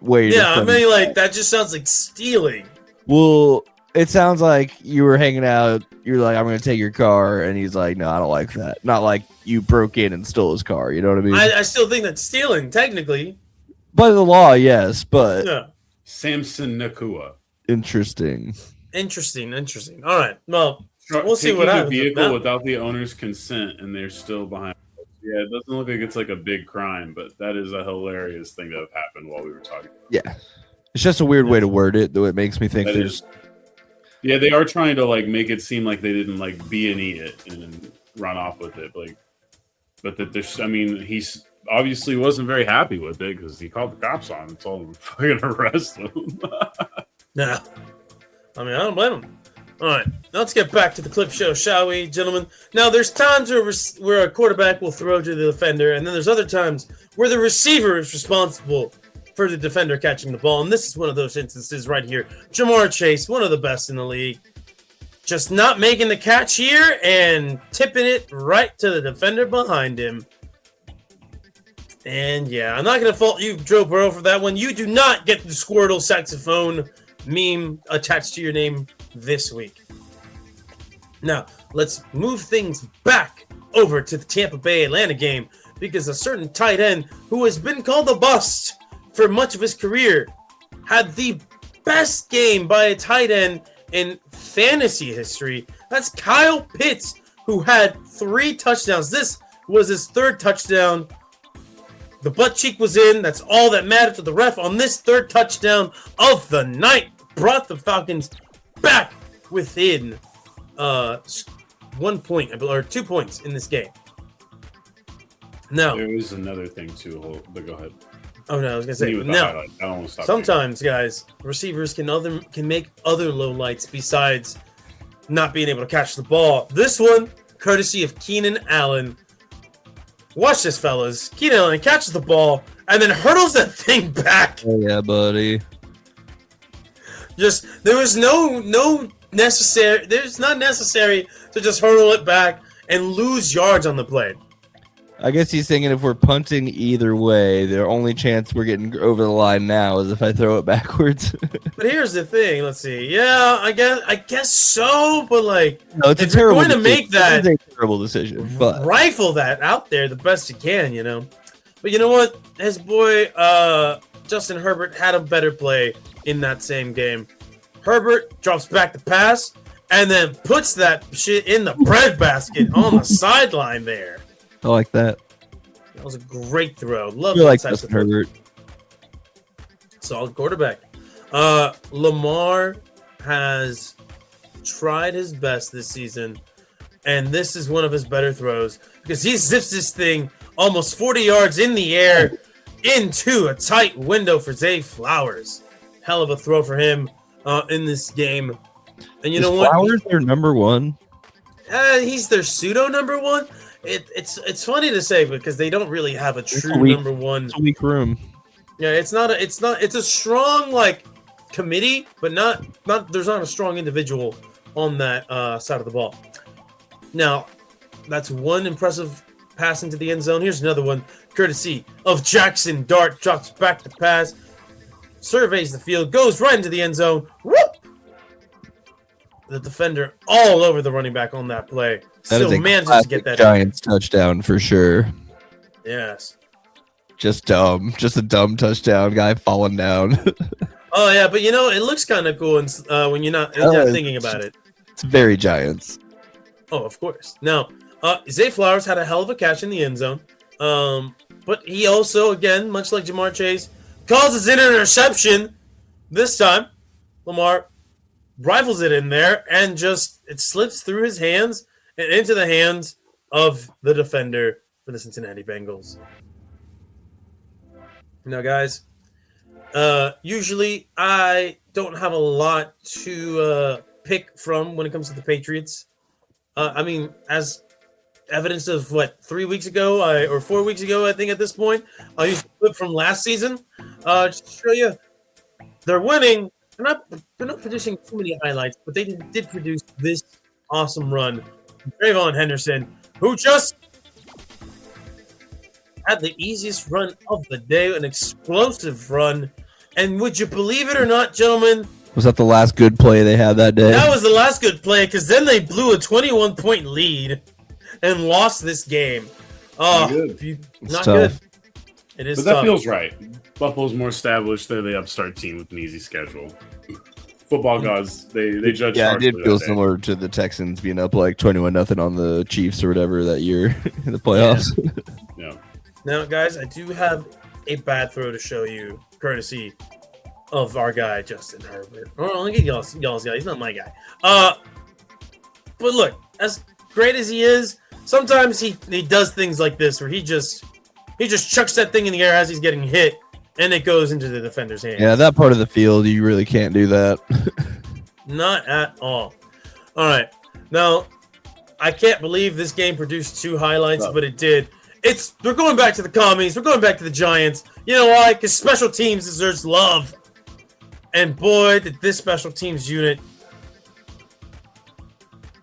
C: way. to
A: Yeah, I
C: define
A: mean,
C: it.
A: like that just sounds like stealing.
C: Well, it sounds like you were hanging out. You're like, I'm going to take your car. And he's like, no, I don't like that. Not like you broke in and stole his car. You know what I mean?
A: I still think that's stealing, technically.
C: By the law, yes. But
A: Yeah.
D: Samson Nakua.
C: interesting.
A: Interesting. All right. Well, we'll see what
D: Taking
A: happens
D: a
A: with
D: vehicle
A: that.
D: without the owner's consent, and they're still behind. Yeah, it doesn't look like it's like a big crime, but that is a hilarious thing to have happened while we were talking.
C: Yeah. It's just a weird way to word it, though it makes me think
D: That
C: there's.
D: Yeah, they are trying to like make it seem like they didn't like B&E it and run off with it, like. But that there's, I mean, he's obviously wasn't very happy with it because he called the cops on and told them to fucking arrest him.
A: Nah. I mean, I don't blame him. All right, now let's get back to the clip show, shall we, gentlemen? Now, there's times where a quarterback will throw to the defender, and then there's other times where the receiver is responsible for the defender catching the ball, and this is one of those instances right here. Jamar Chase, one of the best in the league, just not making the catch here and tipping it right to the defender behind him. And yeah, I'm not going to fault you, Joe Burrow, for that one. You do not get the Squirtle saxophone meme attached to your name this week. Now, let's move things back over to the Tampa Bay Atlanta game because a certain tight end who has been called a bust for much of his career had the best game by a tight end in fantasy history. That's Kyle Pitts, who had 3 touchdowns. This was his 3rd touchdown. The butt cheek was in. That's all that mattered to the ref on this 3rd touchdown of the night. Brought the Falcons back within 1 point or 2 points in this game. Now,
D: There was another thing too, but go ahead.
A: oh no, I was gonna say
D: Continue with the
A: now.
D: highlight. I don't want to stop.
A: Sometimes, guys, receivers can make other lowlights besides not being able to catch the ball. This one, courtesy of Keenan Allen. Watch this, fellas. Keenan Allen catches the ball and then hurdles that thing back.
C: Oh, yeah, buddy.
A: Just there was no necessary. There's not necessary to just hurdle it back and lose yards on the play.
C: I guess he's thinking if we're punting either way, the only chance we're getting over the line now is if I throw it backwards.
A: But here's the thing. Let's see. Yeah, I guess so. But like,
C: No, it's a
A: if you're
C: terrible
A: going to
C: decision.
A: make that,
C: It is a terrible decision, but
A: rifle that out there the best you can, you know. But you know what? His boy Justin Herbert had a better play in that same game. Herbert drops back the pass and then puts that shit in the breadbasket on the sideline there.
C: I like that.
A: That was a great throw.
C: I
A: Love
C: feel
A: that
C: like
A: type
C: Justin
A: of throw.
C: Herbert.
A: Solid quarterback. Lamar has tried his best this season, and this is one of his better throws because he zips this thing almost 40 yards in the air into a tight window for Zay Flowers. Hell of a throw for him in this game. And you know what?
C: Flowers their number one.
A: He's their pseudo number one. It's funny to say because they don't really have a true
C: weak-
A: number one.
C: It's a weak room.
A: Yeah, it's a strong like committee, but not there's not a strong individual on that side of the ball. Now, that's one impressive pass into the end zone. Here's another one, courtesy of Jackson Dart, drops back the pass, surveys the field, goes right into the end zone. Whoop! The defender all over the running back on that play.
C: That is
A: Still
C: a
A: manages to
C: classic
A: get that.
C: Giants touchdown for sure.
A: Yes.
C: Just dumb. Just a dumb touchdown. Guy falling down.
A: Oh yeah, but you know it looks kind of cool when you're not
C: Oh,
A: thinking about it.
C: It's very Giants.
A: Oh, of course. Now, Zay Flowers had a hell of a catch in the end zone. But he also, again, much like Jamar Chase, causes an interception. This time, Lamar rifles it in there and it slips through his hands and into the hands of the defender for the Cincinnati Bengals. Now, guys, usually I don't have a lot to pick from when it comes to the Patriots. I mean, as evidence of 3 weeks ago or 4 weeks ago, I think at this point, I'll use a clip from last season just to show you they're winning. They're not producing too many highlights, but they did produce this awesome run. Trayvon Henderson, who just had the easiest run of the day, an explosive run. And would you believe it or not, gentlemen?
C: Was that the last good play they had that day?
A: That was the last good play, because then they blew a 21-point lead and lost this game. Oh, not good. It is
D: but that
A: tough.
D: feels right. Buffalo's more established. They're the upstart team with an easy schedule. Football gods, they judge.
C: Yeah, it did feel
D: day.
C: similar to the Texans being up like 21-0 on the Chiefs or whatever that year in the playoffs.
D: Yeah.
A: Now, guys, I do have a bad throw to show you, courtesy of our guy Justin Herbert. I'll get y'all's guy. He's not my guy. But look, as great as he is, sometimes he does things like this where he just chucks that thing in the air as he's getting hit, and it goes into the defender's hands.
C: Yeah, that part of the field, you really can't do that.
A: Not at all. All right. Now, I can't believe this game produced 2 highlights, but it did. We're going back to the Commies. We're going back to the Giants. You know why? Because special teams deserves love. And boy, did this special teams unit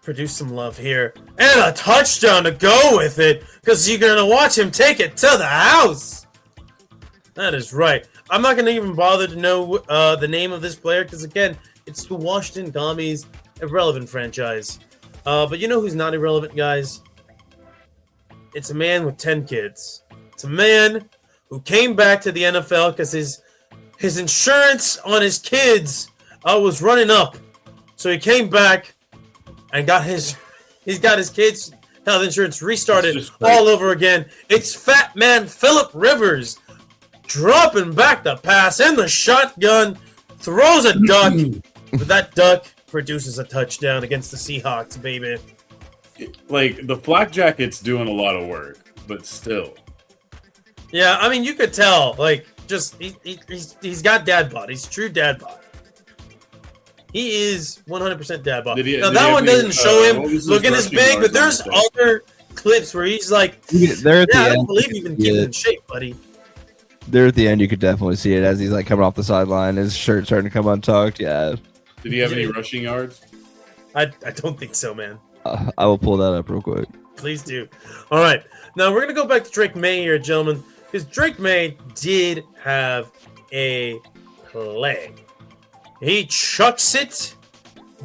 A: produce some love here. And a touchdown to go with it, because you're going to watch him take it to the house. That is right. I'm not going to even bother to know the name of this player, because, again, it's the Washington Commies, irrelevant franchise. But you know who's not irrelevant, guys? It's a man with 10 kids. It's a man who came back to the NFL because his insurance on his kids was running up. So he came back and got his kids' health insurance restarted all over again. It's Fat Man Phillip Rivers dropping back the pass in the shotgun, throws a duck, but that duck produces a touchdown against the Seahawks, baby.
D: Like, the Flak Jacket's doing a lot of work, but still.
A: Yeah, I mean, you could tell, like, just he's got dad bod. He's true dad bod. He is 100% dad bod. Now, that one doesn't show him looking as big, but there's other clips where he's like,
C: I
A: don't believe you can keep it in shape, buddy.
C: There at the end, you could definitely see it as he's like coming off the sideline. His shirt's starting to come untucked. Yeah.
D: Did he have any rushing yards?
A: I don't think so, man.
C: I will pull that up real quick.
A: Please do. All right. Now, we're going to go back to Drake May here, gentlemen, because Drake May did have a play. He chucks it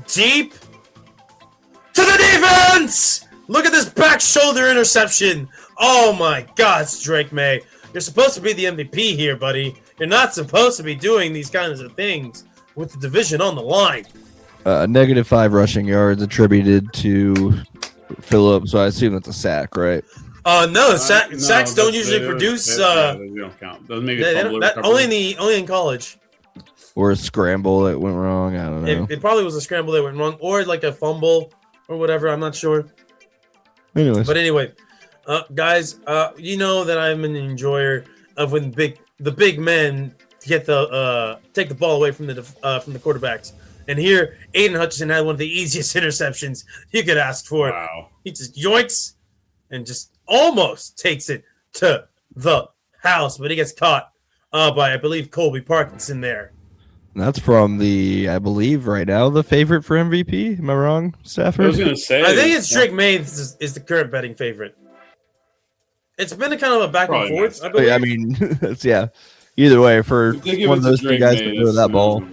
A: deep to the defense. Look at this back shoulder interception. Oh, my God, it's Drake May. You're supposed to be the MVP here, buddy. You're not supposed to be doing these kinds of things with the division on the line.
C: -5 rushing yards attributed to Phillip, so I assume that's a sack, right?
A: No, sacks don't usually produce.
D: They don't count.
A: Only in college.
C: Or a scramble that went wrong. I don't know.
A: It probably was a scramble that went wrong, or like a fumble or whatever. I'm not sure.
C: Anyways,
A: but anyway, guys, you know that I'm an enjoyer of when the big men get take the ball away from the quarterbacks. And here, Aiden Hutchinson had one of the easiest interceptions you could ask for.
D: Wow.
A: He just yoinks and just almost takes it to the house, but he gets caught by, I believe, Colby Parkinson there.
C: That's from I believe right now, the favorite for MVP. Am I wrong, Stafford?
D: I was going to say.
A: I think it's Drake May is the current betting favorite. It's been a kind of a back and forth.
C: I mean, yeah. Either way, for one of those two guys to throw that ball.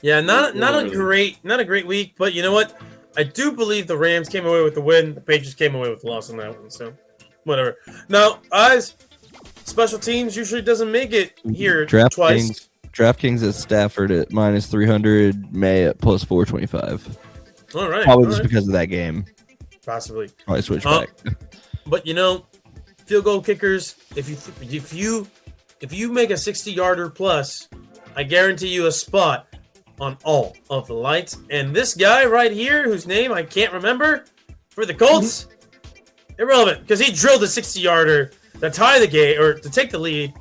A: Yeah, not a great week, but you know what? I do believe the Rams came away with the win. The Patriots came away with the loss on that one, so whatever. Now, guys, special teams usually doesn't make it here twice.
C: DraftKings at Stafford at -300, May at +425.
A: All right.
C: Probably
A: all
C: just
A: right.
C: because of that game.
A: Possibly.
C: Probably switch back.
A: But field goal kickers, if you make a 60-yarder plus, I guarantee you a spot on all of the lights. And this guy right here, whose name I can't remember, for the Colts, irrelevant, because he drilled a 60-yarder to tie the game or to take the lead,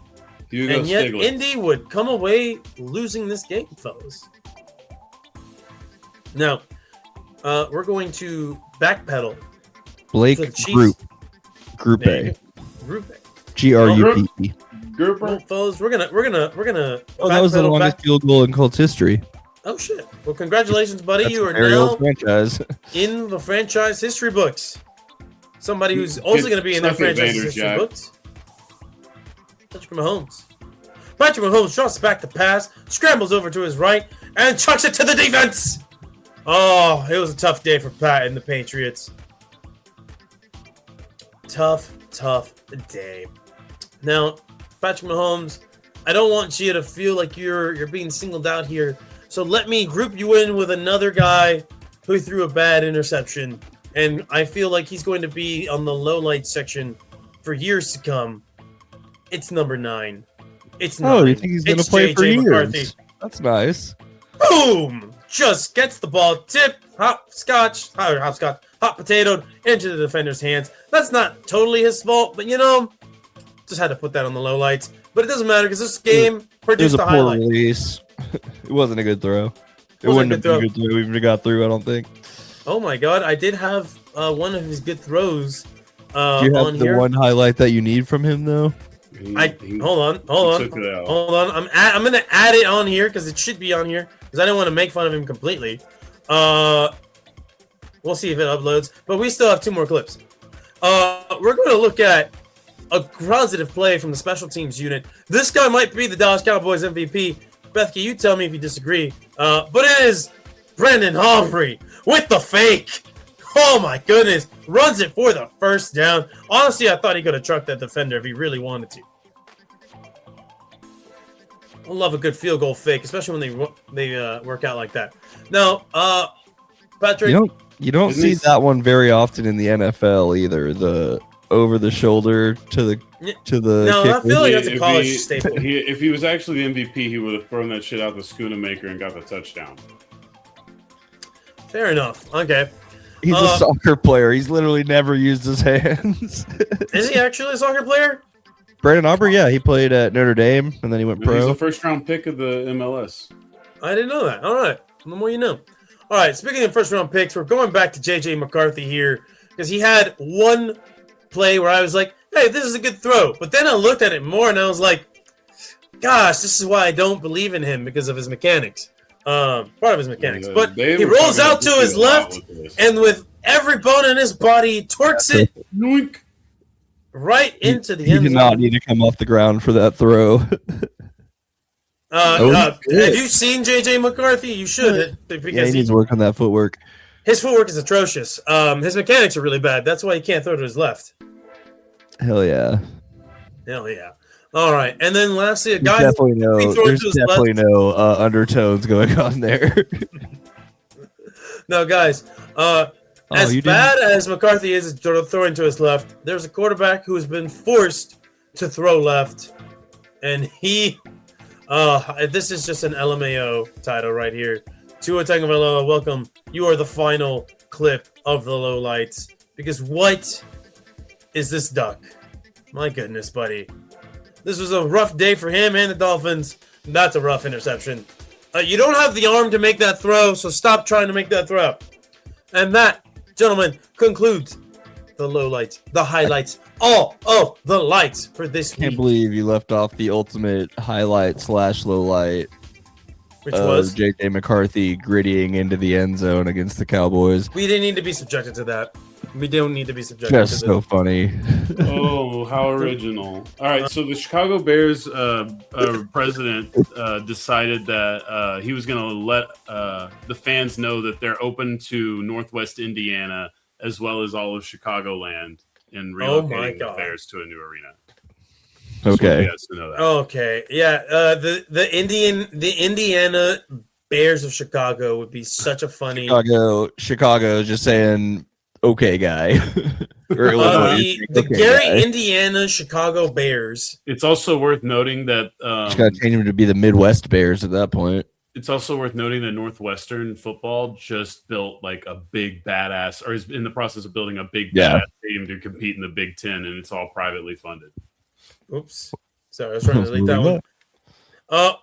D: Hugo
A: and yet
D: Stiglitz.
A: Indy would come away losing this game, fellas. Now, we're going to backpedal.
C: Blake
A: So the Chiefs-
C: Group
A: There you
C: A.
A: go. Group A.
C: GRUP.
D: Grouper.
A: Well, fellas, we're gonna.
C: Oh, that was the
A: backpedal
C: longest
A: back-
C: field goal in Colts history.
A: Oh shit! Well, congratulations, buddy.
C: That's
A: You
C: a
A: are
C: very
A: now
C: old franchise.
A: in the franchise history books. Somebody who's also going to be in their
D: Tuck it,
A: franchise
D: Vader
A: history
D: Jack.
A: books. Patrick Mahomes. Patrick Mahomes drops back to pass, scrambles over to his right, and chucks it to the defense. Oh, it was a tough day for Pat and the Patriots. Tough day. Now, Patrick Mahomes, I don't want you to feel like you're being singled out here. So let me group you in with another guy who threw a bad interception. And I feel like he's going to be on the low light section for years to come. It's number 9. It's 9.
C: Oh, you think he's going to
A: It's
C: play for
A: JJ
C: years?
A: McCarthy.
C: That's nice.
A: Boom! Just gets the ball tipped, hot potatoed into the defender's hands. That's not totally his fault, but just had to put that on the low lights. But it doesn't matter because this game
C: It was
A: produced
C: a
A: the
C: poor
A: highlight.
C: release. It wasn't a good throw. It
A: Wasn't
C: wouldn't
A: a
C: have
A: good
C: been a good throw even if it got through, I don't think.
A: Oh my god, I did have one of his good throws
C: Do you have
A: on
C: the
A: here.
C: one highlight that you need from him, though?
A: Hold on.
D: took it out.
A: Hold on. I'm gonna add it on here because it should be on here because I don't want to make fun of him completely. We'll see if it uploads, but we still have 2 more clips. We're going to look at a positive play from the special teams unit. This guy might be the Dallas Cowboys MVP. Beth, can you tell me if you disagree? But it is Brandon Humphrey with the fake. Oh my goodness. Runs it for the first down. Honestly, I thought he could have trucked that defender if he really wanted to. I love a good field goal fake, especially when they work out like that. Now, Patrick,
C: You don't
D: Isn't
C: see
D: he-
C: that one very often in the NFL either. The over the shoulder to the
A: No, I
C: kicker.
A: feel like that's a
D: If
A: college
D: he-
A: staple.
D: If he was actually the MVP, he would have thrown that shit out the Schoonamaker and got the touchdown.
A: Fair enough. Okay.
C: He's a soccer player. He's literally never used his hands.
A: Is he actually a soccer player?
C: Brandon Aubrey, yeah, he played at Notre Dame and then he went
D: He's
C: pro.
D: the first round pick of the MLS.
A: I didn't know that. All right. The more you know. All right. Speaking of first round picks, we're going back to JJ McCarthy here because he had one play where I was like, hey, this is a good throw. But then I looked at it more and I was like, gosh, this is why I don't believe in him because of his mechanics. Part of his mechanics.
D: Yeah,
A: But
D: they
A: he
D: were
A: rolls
D: talking
A: out to
D: about
A: his
D: this a lot
A: left
D: with this.
A: and with every bone in his body, he torques it
D: Yoink.
A: right into the
C: He
A: end
C: did
A: zone.
C: not need to come off the ground for that throw.
A: Have
C: good.
A: you seen JJ McCarthy? You should,
C: Yeah, he
A: because
C: needs to work on that footwork.
A: his footwork is atrocious. His mechanics are really bad. That's why he can't throw to his left.
C: Hell yeah.
A: Hell yeah! All right, and then lastly, a
C: There's
A: guy.
C: definitely no,
A: he throws
C: there's
A: to his
C: definitely no undertones going on there.
A: No, guys. As
C: you
A: bad as McCarthy is throwing to his left, there's a quarterback who has been forced to throw left, and he. This is just an LMAO title right here. Tua Tagovailoa, welcome. You are the final clip of the low lights because what is this duck? My goodness, buddy. This was a rough day for him and the Dolphins. That's a rough interception. You don't have the arm to make that throw, so stop trying to make that throw. And that, gentlemen, concludes the lowlights, the highlights, all of the lights for this
C: Can't
A: week,
C: believe you left off the ultimate highlight / low light
A: which
C: of
A: was
C: JJ McCarthy grittying into the end zone against the Cowboys.
A: we didn't need to be subjected to that. We don't need to be subjected
C: Just
A: to
C: so
A: this.
C: funny.
D: Oh, how original. All right, so the Chicago Bears president decided that he was going to let the fans know that they're open to Northwest Indiana as well as all of Chicagoland in
A: Oh my
D: relocating the
A: God.
D: Bears to a new arena. Just want
C: Okay.
D: you guys to know that.
A: Okay, yeah. The Indiana Bears of Chicago would be such a funny.
C: Chicago, just saying, okay, guy. Or
A: The Gary, Indiana, Chicago Bears.
D: It's also worth noting that
C: just got to change him to be the Midwest Bears at that point.
D: It's also worth noting that Northwestern football just built like a big badass, or is in the process of building a big badass stadium to compete in the Big Ten, and it's all privately funded.
A: Oops, sorry, I was trying to delete that one.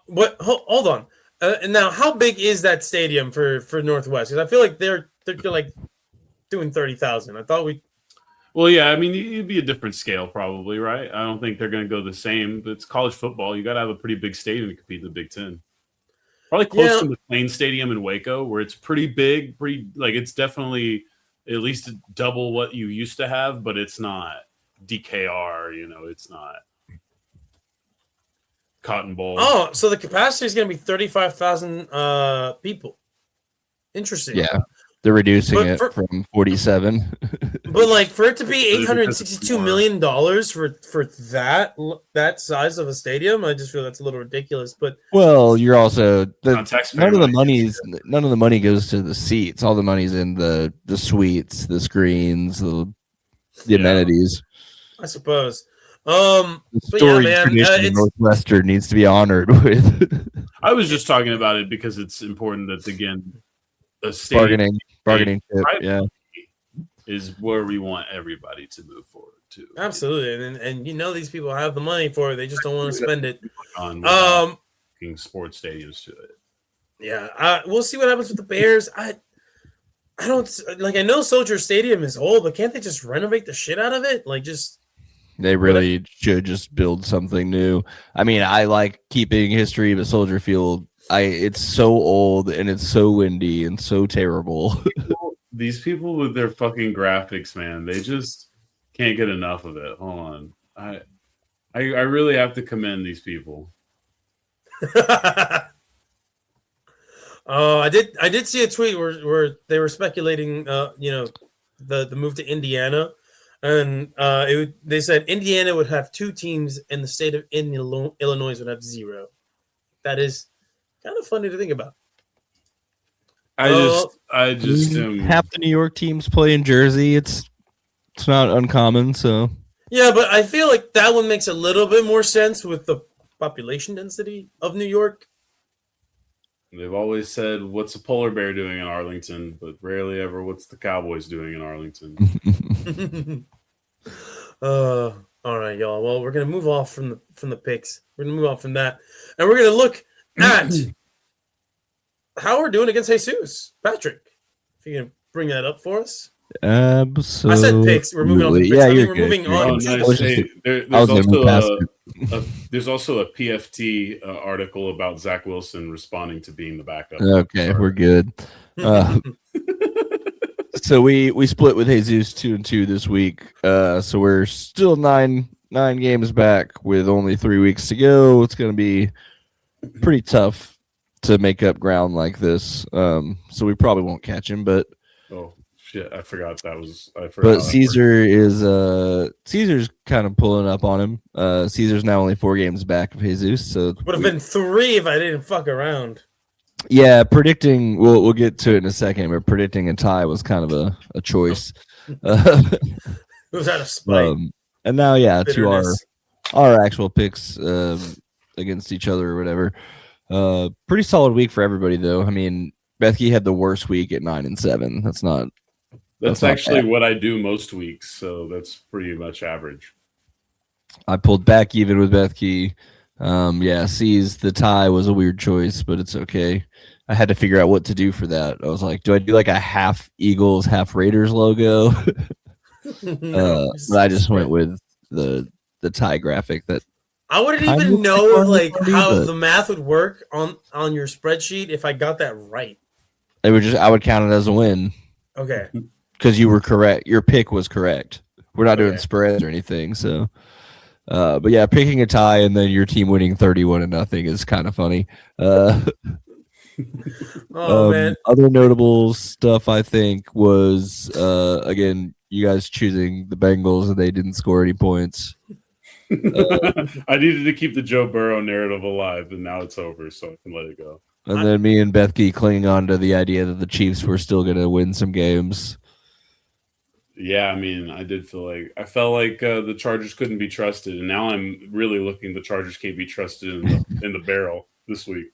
A: What? Hold on. And now, how big is that stadium for Northwest? Because I feel like they're like doing 30,000. I thought we.
D: Well, yeah, I mean, it'd be a different scale, probably, right? I don't think they're going to go the same. But it's college football; you got to have a pretty big stadium to compete in the Big Ten. Probably close to McLean Stadium in Waco, where it's pretty big, it's definitely at least double what you used to have, but it's not DKR, it's not Cotton Bowl.
A: Oh, so the capacity is going to be 35,000 people. Interesting.
C: Yeah, they're reducing it from 47.
A: But like for it to be $862 million for that size of a stadium, I just feel that's a little ridiculous. But
C: you're also none of the money goes to the seats. All the money's in the suites, the screens, the amenities.
A: I suppose.
C: The story tradition of Northwestern needs to be honored with.
D: I was just talking about it because it's important that again, a stadium
C: bargaining chip,
D: is where we want everybody to move forward to.
A: Absolutely, and these people have the money for it; they just don't want to spend it
D: on sports stadiums to it.
A: Yeah, we'll see what happens with the Bears. I don't I know Soldier Stadium is old, but can't they just renovate the shit out of it?
C: They really should just build something new. I mean, I like keeping history, but Soldier Field, it's so old and it's so windy and so terrible.
D: These people with their fucking graphics, man, they just can't get enough of it. Hold on. I really have to commend these people.
A: I did see a tweet where they were speculating the move to Indiana, and they said Indiana would have 2 teams and the state of Illinois would have 0. That is kind of funny to think about.
D: I just
C: half the New York teams play in Jersey. It's not uncommon, so
A: yeah, but I feel like that one makes a little bit more sense with the population density of New York.
D: They've always said, "What's a polar bear doing in Arlington?" But rarely ever, "What's the Cowboys doing in Arlington?"
A: All right, y'all. Well, we're gonna move off from the picks. We're gonna move off from that, and we're gonna look at how we're doing against Jesus. Patrick, if you can bring that up for us.
C: Absolutely.
A: I said picks. We're moving on to picks.
C: Yeah,
A: we're moving on.
D: There's also a PFT article about Zach Wilson responding to being the backup.
C: Okay, we're good. So we split with Jesus 2-2 this week. So we're still nine games back with only 3 weeks to go. It's going to be pretty tough to make up ground like this. So we probably won't catch him, but
D: shit, I forgot.
C: But Caesar's kind of pulling up on him. Caesar's now only 4 games back of Jesus, so
A: would have been 3 if I didn't fuck around.
C: Yeah, predicting. We'll get to it in a second, but predicting a tie was kind of a choice.
A: It was out of spite.
C: And now,
A: bitterness.
C: to our actual picks against each other or whatever. Pretty solid week for everybody, though. I mean, Bethke had the worst week at 9-7. That's
D: actually what I do most weeks, so that's pretty much average.
C: I pulled back even with Bethke. C's the tie was a weird choice, but it's okay. I had to figure out what to do for that. I was like, do I do like a half Eagles, half Raiders logo? But I just went with the tie graphic that
A: I wouldn't even know how the math would work on your spreadsheet if I got that right.
C: I would count it as a win.
A: Okay.
C: Because you were correct. Your pick was correct. We're not doing spreads or anything, so but yeah, picking a tie and then your team winning 31-0 is kind of funny.
A: Man.
C: Other notable stuff I think was again, you guys choosing the Bengals and they didn't score any points.
D: I needed to keep the Joe Burrow narrative alive, and now it's over, so I can let it go.
C: And then me and Bethke clinging on to the idea that the Chiefs were still going to win some games.
D: Yeah, I mean, I felt like the Chargers couldn't be trusted, and now I'm really looking the Chargers can't be trusted in the barrel this week.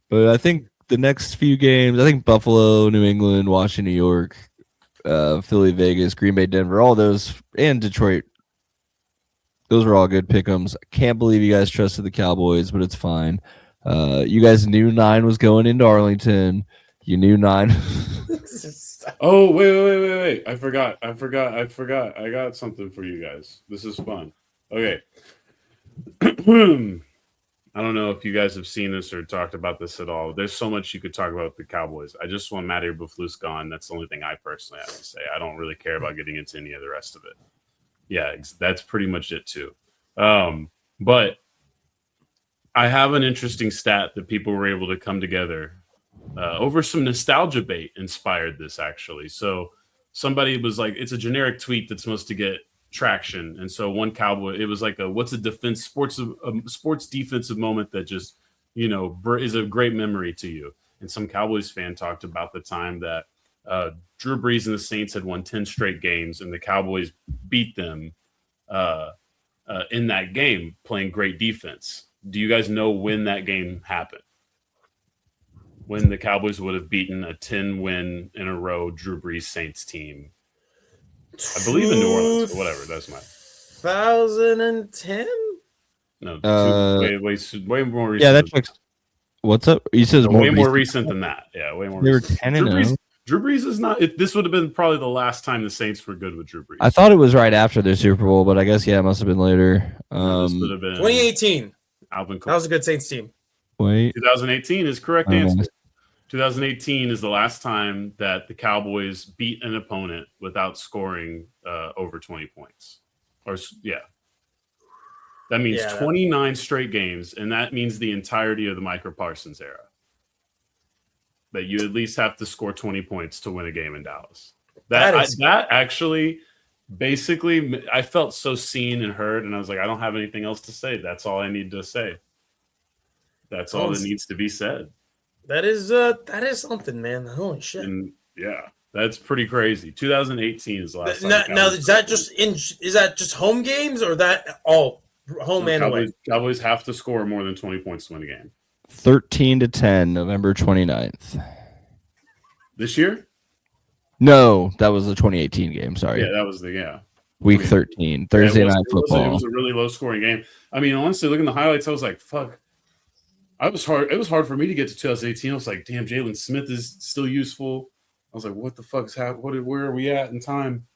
C: But I think the next few games, I think Buffalo, New England, Washington, New York, Philly, Vegas, Green Bay, Denver, all those, and Detroit. Those are all good pick'ems. I can't believe you guys trusted the Cowboys, but it's fine. You guys knew 9 was going into Arlington. You knew 9.
D: Oh, wait. I forgot. I got something for you guys. This is fun. Okay. I don't know if you guys have seen this or talked about this at all. There's so much you could talk about with the Cowboys. I just want Matty Eberflus gone. That's the only thing I personally have to say. I don't really care about getting into any of the rest of it. Yeah, that's pretty much it too. But I have an interesting stat that people were able to come together over some nostalgia bait inspired this actually. So somebody was like, it's a generic tweet that's supposed to get traction, and so one Cowboy, it was like what's a sports defensive moment that just is a great memory to you. And some Cowboys fan talked about the time that Drew Brees and the Saints had won 10 straight games, and the Cowboys beat them in that game playing great defense. Do you guys know when that game happened? When the Cowboys would have beaten a 10-win in a row Drew Brees Saints team? I believe in New Orleans, but whatever. That's my
A: 2010.
D: No, way more recent.
C: Yeah, that checks. What's up? You said
D: way more recent than that. Yeah, way more.
C: They were
D: recent.
C: 10-0.
D: Drew Brees is not. This would have been probably the last time the Saints were good with Drew Brees.
C: I thought it was right after their Super Bowl, but I guess it must have been later.
D: This would have been
A: 2018.
D: Alvin.
A: That was a good Saints team.
C: Wait,
D: 2018 is correct answer. 2018 is the last time that the Cowboys beat an opponent without scoring over 20 points. That means 29 straight games, and that means the entirety of the Micah Parsons era. That you at least have to score 20 points to win a game in Dallas. That actually, basically, I felt so seen and heard, and I was like, I don't have anything else to say. That's all I need to say. That's all that needs to be said.
A: That is something, man. Holy shit!
D: And yeah, that's pretty crazy. 2018 is the last time.
A: Now is that just home games or that all home and away?
D: Cowboys have to score more than 20 points to win a game.
C: 13-10, November 29th.
D: This year?
C: No, that was the 2018 game. Sorry.
D: Yeah, that was the
C: week 13, Thursday night football.
D: It was a really low scoring game. I mean, honestly, looking at the highlights, I was like, fuck. It was hard for me to get to 2018. I was like, damn, Jalen Smith is still useful. I was like, what the fuck is happening? Where are we at in time?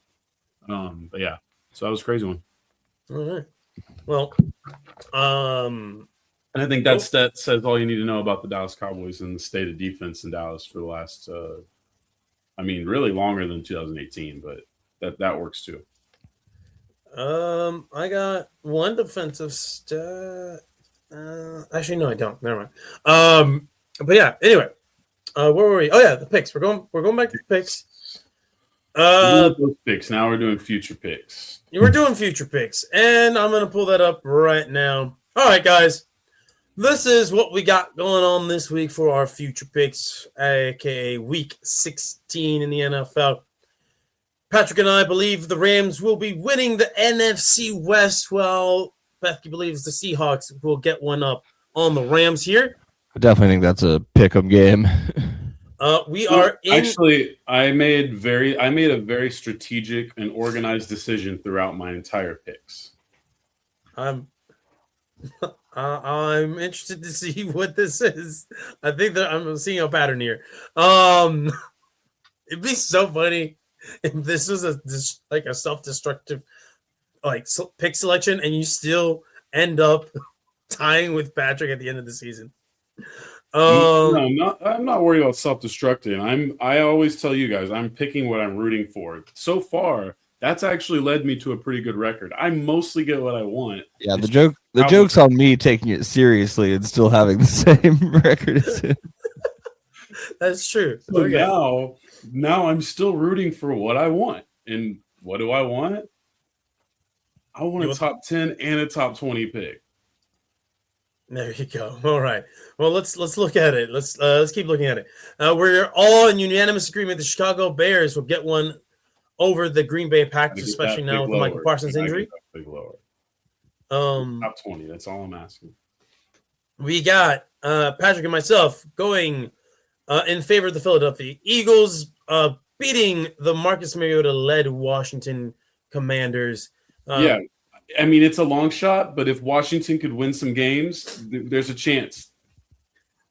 D: But yeah, so that was a crazy one.
A: All right. Well,
D: and I think that says all you need to know about the Dallas Cowboys and the state of defense in Dallas for the last, really longer than 2018, but that works too.
A: I got one defensive stat. Actually, no, I don't. Never mind. But yeah. Anyway, where were we? Oh yeah, the picks. We're going back to the picks.
D: Those picks. Now we're doing future picks.
A: We're doing future picks, and I'm gonna pull that up right now. All right, guys. This is what we got going on this week for our future picks, aka Week 16 in the NFL. Patrick and I believe the Rams will be winning the NFC West, while Bethke believes the Seahawks will get one up on the Rams here.
C: I definitely think that's a pick-em game.
D: Actually, I made a very strategic and organized decision throughout my entire picks.
A: I'm interested to see what this is. I think that I'm seeing a pattern here. It'd be so funny if this was a self-destructive pick selection, and you still end up tying with Patrick at the end of the season.
D: I'm not worried about self-destructing. I always tell you guys, I'm picking what I'm rooting for. So far, that's actually led me to a pretty good record. I mostly get what I want.
C: Yeah, the joke's on me taking it seriously and still having the same record as him.
A: That's true.
D: So okay. Now I'm still rooting for what I want. And what do I want? I want a top 10 and a top 20 pick.
A: There you go. All right. Well, let's look at it. Let's keep looking at it. We're all in unanimous agreement. The Chicago Bears will get one over the Green Bay Packers, especially now with the Michael Parsons injury.
D: Top 20. That's all I'm asking.
A: We got Patrick and myself going in favor of the Philadelphia Eagles, beating the Marcus Mariota-led Washington Commanders.
D: Yeah. I mean, it's a long shot, but if Washington could win some games, there's a chance.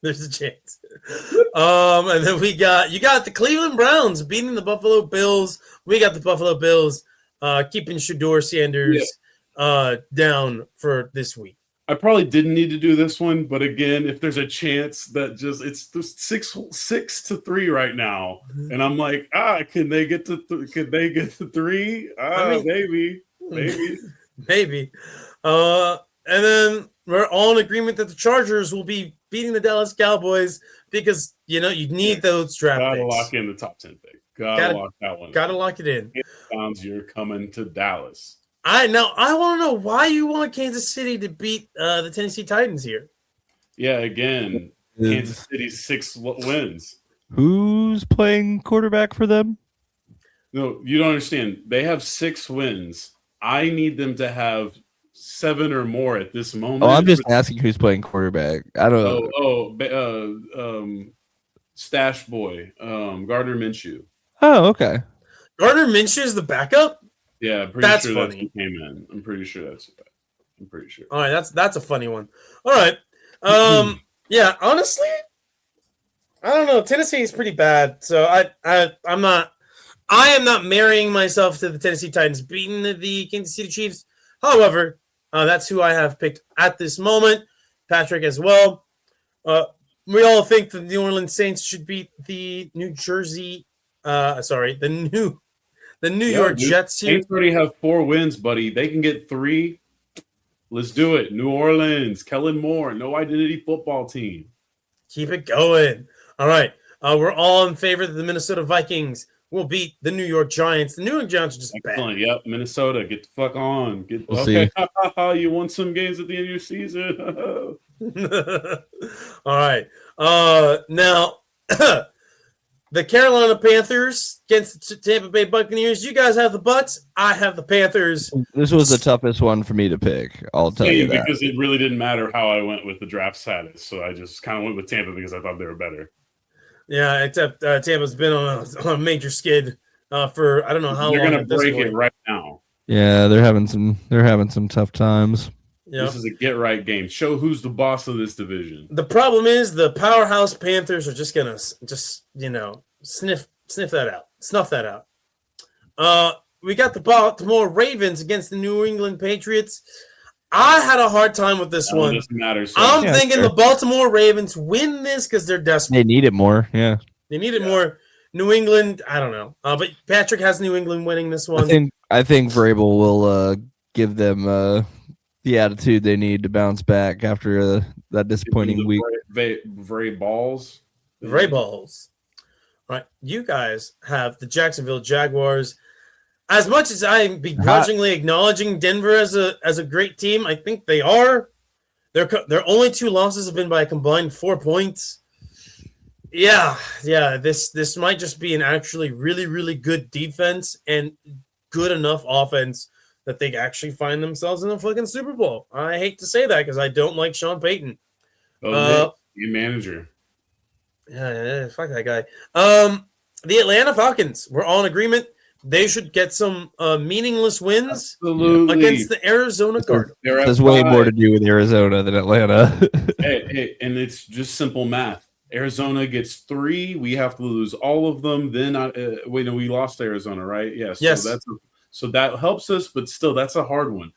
A: There's a chance. And then you got the Cleveland Browns beating the Buffalo Bills. We got the Buffalo Bills keeping Shedeur Sanders down for this week.
D: I probably didn't need to do this one, but again, if there's a chance that it's 6-3 right now, and I'm like, can they get to 3?
A: Maybe. And then we're all in agreement that the Chargers will be beating the Dallas Cowboys because you need those draft picks.
D: Gotta lock in the top 10 pick. Gotta lock that one.
A: Gotta lock it in.
D: You're coming to Dallas.
A: I want to know why you want Kansas City to beat the Tennessee Titans here.
D: Yeah, again, Kansas City's 6 wins.
C: Who's playing quarterback for them?
D: No, you don't understand. They have 6 wins. I need them to have 7 or more at this moment.
C: Oh, I'm just asking who's playing quarterback. I don't
D: know. Stash boy, Gardner Minshew.
C: Oh, okay.
A: Gardner Minshew is the backup?
D: Yeah, I'm pretty sure that's who came in. I'm pretty sure. All
A: right, that's a funny one. All right. Yeah, honestly, I don't know. Tennessee is pretty bad. So I am not marrying myself to the Tennessee Titans beating the Kansas City Chiefs. However, that's who I have picked at this moment. Patrick as well. We all think the New Orleans Saints should beat the New York Jets here.
D: Saints already have 4 wins, buddy. They can get 3. Let's do it. New Orleans, Kellen Moore, no identity football team.
A: Keep it going. All right. We're all in favor that the Minnesota Vikings will beat the New York Giants. The New York Giants are just bad.
D: Yep, Minnesota, get the fuck on.
C: See.
D: You won some games at the end of your season.
A: All right. Now, the Carolina Panthers against the Tampa Bay Buccaneers. You guys have the Bucks. I have the Panthers.
C: This was the toughest one for me to pick. I'll tell you that.
D: Because it really didn't matter how I went with the draft status. So I just kind of went with Tampa because I thought they were better.
A: Yeah, except Tampa's been on a major skid for I don't know how long.
D: They're going to break it right now.
C: Yeah, they're having some tough times.
A: Yep.
D: This is a get-right game. Show who's the boss of this division.
A: The problem is the powerhouse Panthers are just gonna sniff that out. We got the Baltimore Ravens against the New England Patriots. I had a hard time with this one.
D: Doesn't matter. So
A: I'm thinking the Baltimore Ravens win this because they're desperate.
C: They need it more. Yeah,
A: they need it more. New England, I don't know. But Patrick has New England winning this one.
C: I think Vrabel will give them the attitude they need to bounce back after that disappointing week.
D: Vray balls.
A: All right, you guys have the Jacksonville Jaguars. As much as I'm begrudgingly acknowledging Denver as a great team, I think they are. Their only 2 losses have been by a combined 4 points. Yeah. This might just be an actually really, really good defense and good enough offense that they actually find themselves in the fucking Super Bowl. I hate to say that because I don't like Sean Payton.
D: Your manager.
A: Yeah, fuck that guy. The Atlanta Falcons, we're all in agreement. They should get some meaningless wins against the Arizona Cardinals.
C: There's way more to do with Arizona than Atlanta.
D: hey, and it's just simple math. Arizona gets 3. We have to lose all of them. Then we lost Arizona, right? Yeah. So
A: yes.
D: So that helps us, but still, that's a hard one.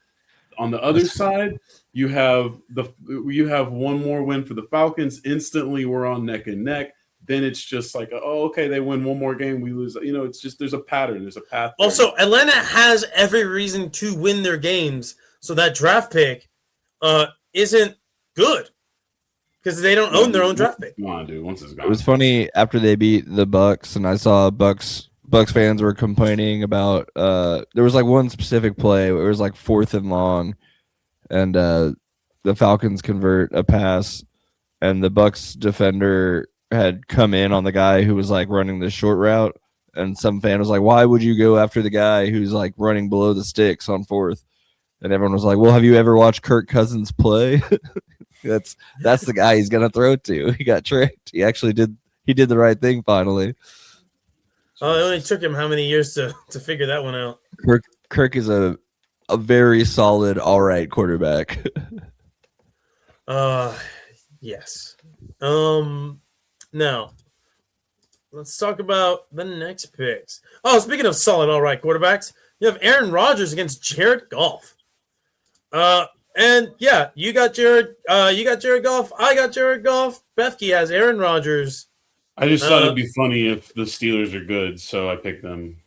D: On the other side, you have one more win for the Falcons. Instantly, we're on neck and neck. Then it's just like, okay, they win one more game, we lose. It's just there's a pattern, there's a path.
A: Also, Atlanta has every reason to win their games, so that draft pick isn't good because they don't own their own draft pick.
D: Come on, dude. Once it's gone.
C: It was funny after they beat the Bucks, and I saw Bucks fans were complaining about there was like one specific play where it was like 4th and long, and the Falcons convert a pass, and the Bucks defender had come in on the guy who was like running the short route, and some fan was like, "Why would you go after the guy who's like running below the sticks on fourth?" And everyone was like, "Well, have you ever watched Kirk Cousins play? that's the guy he's gonna throw to." He got tricked. He actually did. He did the right thing finally.
A: Oh, it only took him how many years to figure that one out?
C: Kirk is a very solid, all right quarterback.
A: Yes. Now, let's talk about the next picks. Oh, speaking of solid, all right quarterbacks, you have Aaron Rodgers against Jared Goff. And yeah, you got Jared Goff. I got Jared Goff. Bethke has Aaron Rodgers.
D: I just thought it'd be funny if the Steelers are good, so I picked them.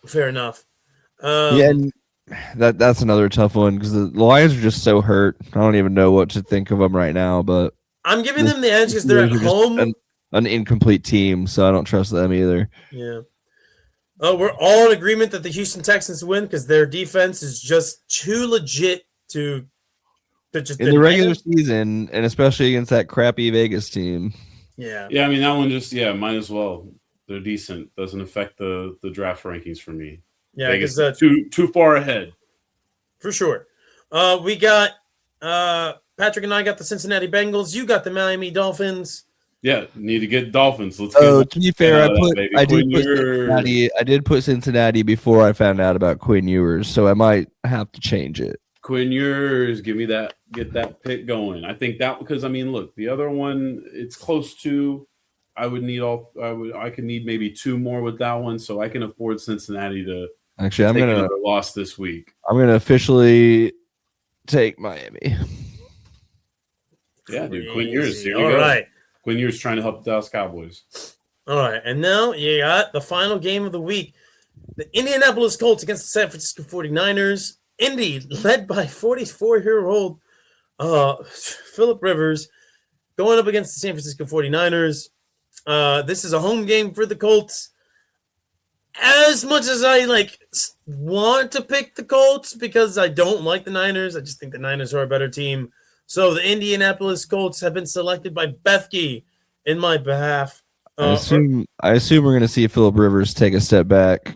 A: Fair enough.
C: Yeah, and that's another tough one because the Lions are just so hurt. I don't even know what to think of them right now. But
A: I'm giving them the edge because they're at home.
C: An incomplete team, so I don't trust them either.
A: Yeah. We're all in agreement that the Houston Texans win because their defense is just too legit to just
C: in the regular season, and especially against that crappy Vegas team.
A: Yeah.
D: Yeah, I mean that one just might as well. They're decent. Doesn't affect the draft rankings for me.
A: Yeah,
D: Vegas
A: because
D: too far ahead.
A: For sure. We got Patrick and I got the Cincinnati Bengals. You got the Miami Dolphins.
D: Yeah, need to get Dolphins. Let's
C: to be fair, I did put Cincinnati before I found out about Quinn Ewers, so I might have to change it.
D: Quinn Ewers, get that pick going. I think that because I mean, look, the other one it's close to. I could need maybe two more with that one, so I can afford Cincinnati to
C: actually. I'm gonna
D: another loss this week.
C: I'm gonna officially take Miami.
D: Yeah, dude, Quinn Ewers. Here we
A: go.
D: All
A: right.
D: Quinn Ewers trying to help the Dallas Cowboys.
A: All right, and now you got the final game of the week. The Indianapolis Colts against the San Francisco 49ers. Indy, led by 44-year-old Phillip Rivers, going up against the San Francisco 49ers. This is a home game for the Colts. As much as I want to pick the Colts because I don't like the Niners, I just think the Niners are a better team. So the Indianapolis Colts have been selected by Bethke in my behalf.
C: I assume we're going to see Phillip Rivers take a step back.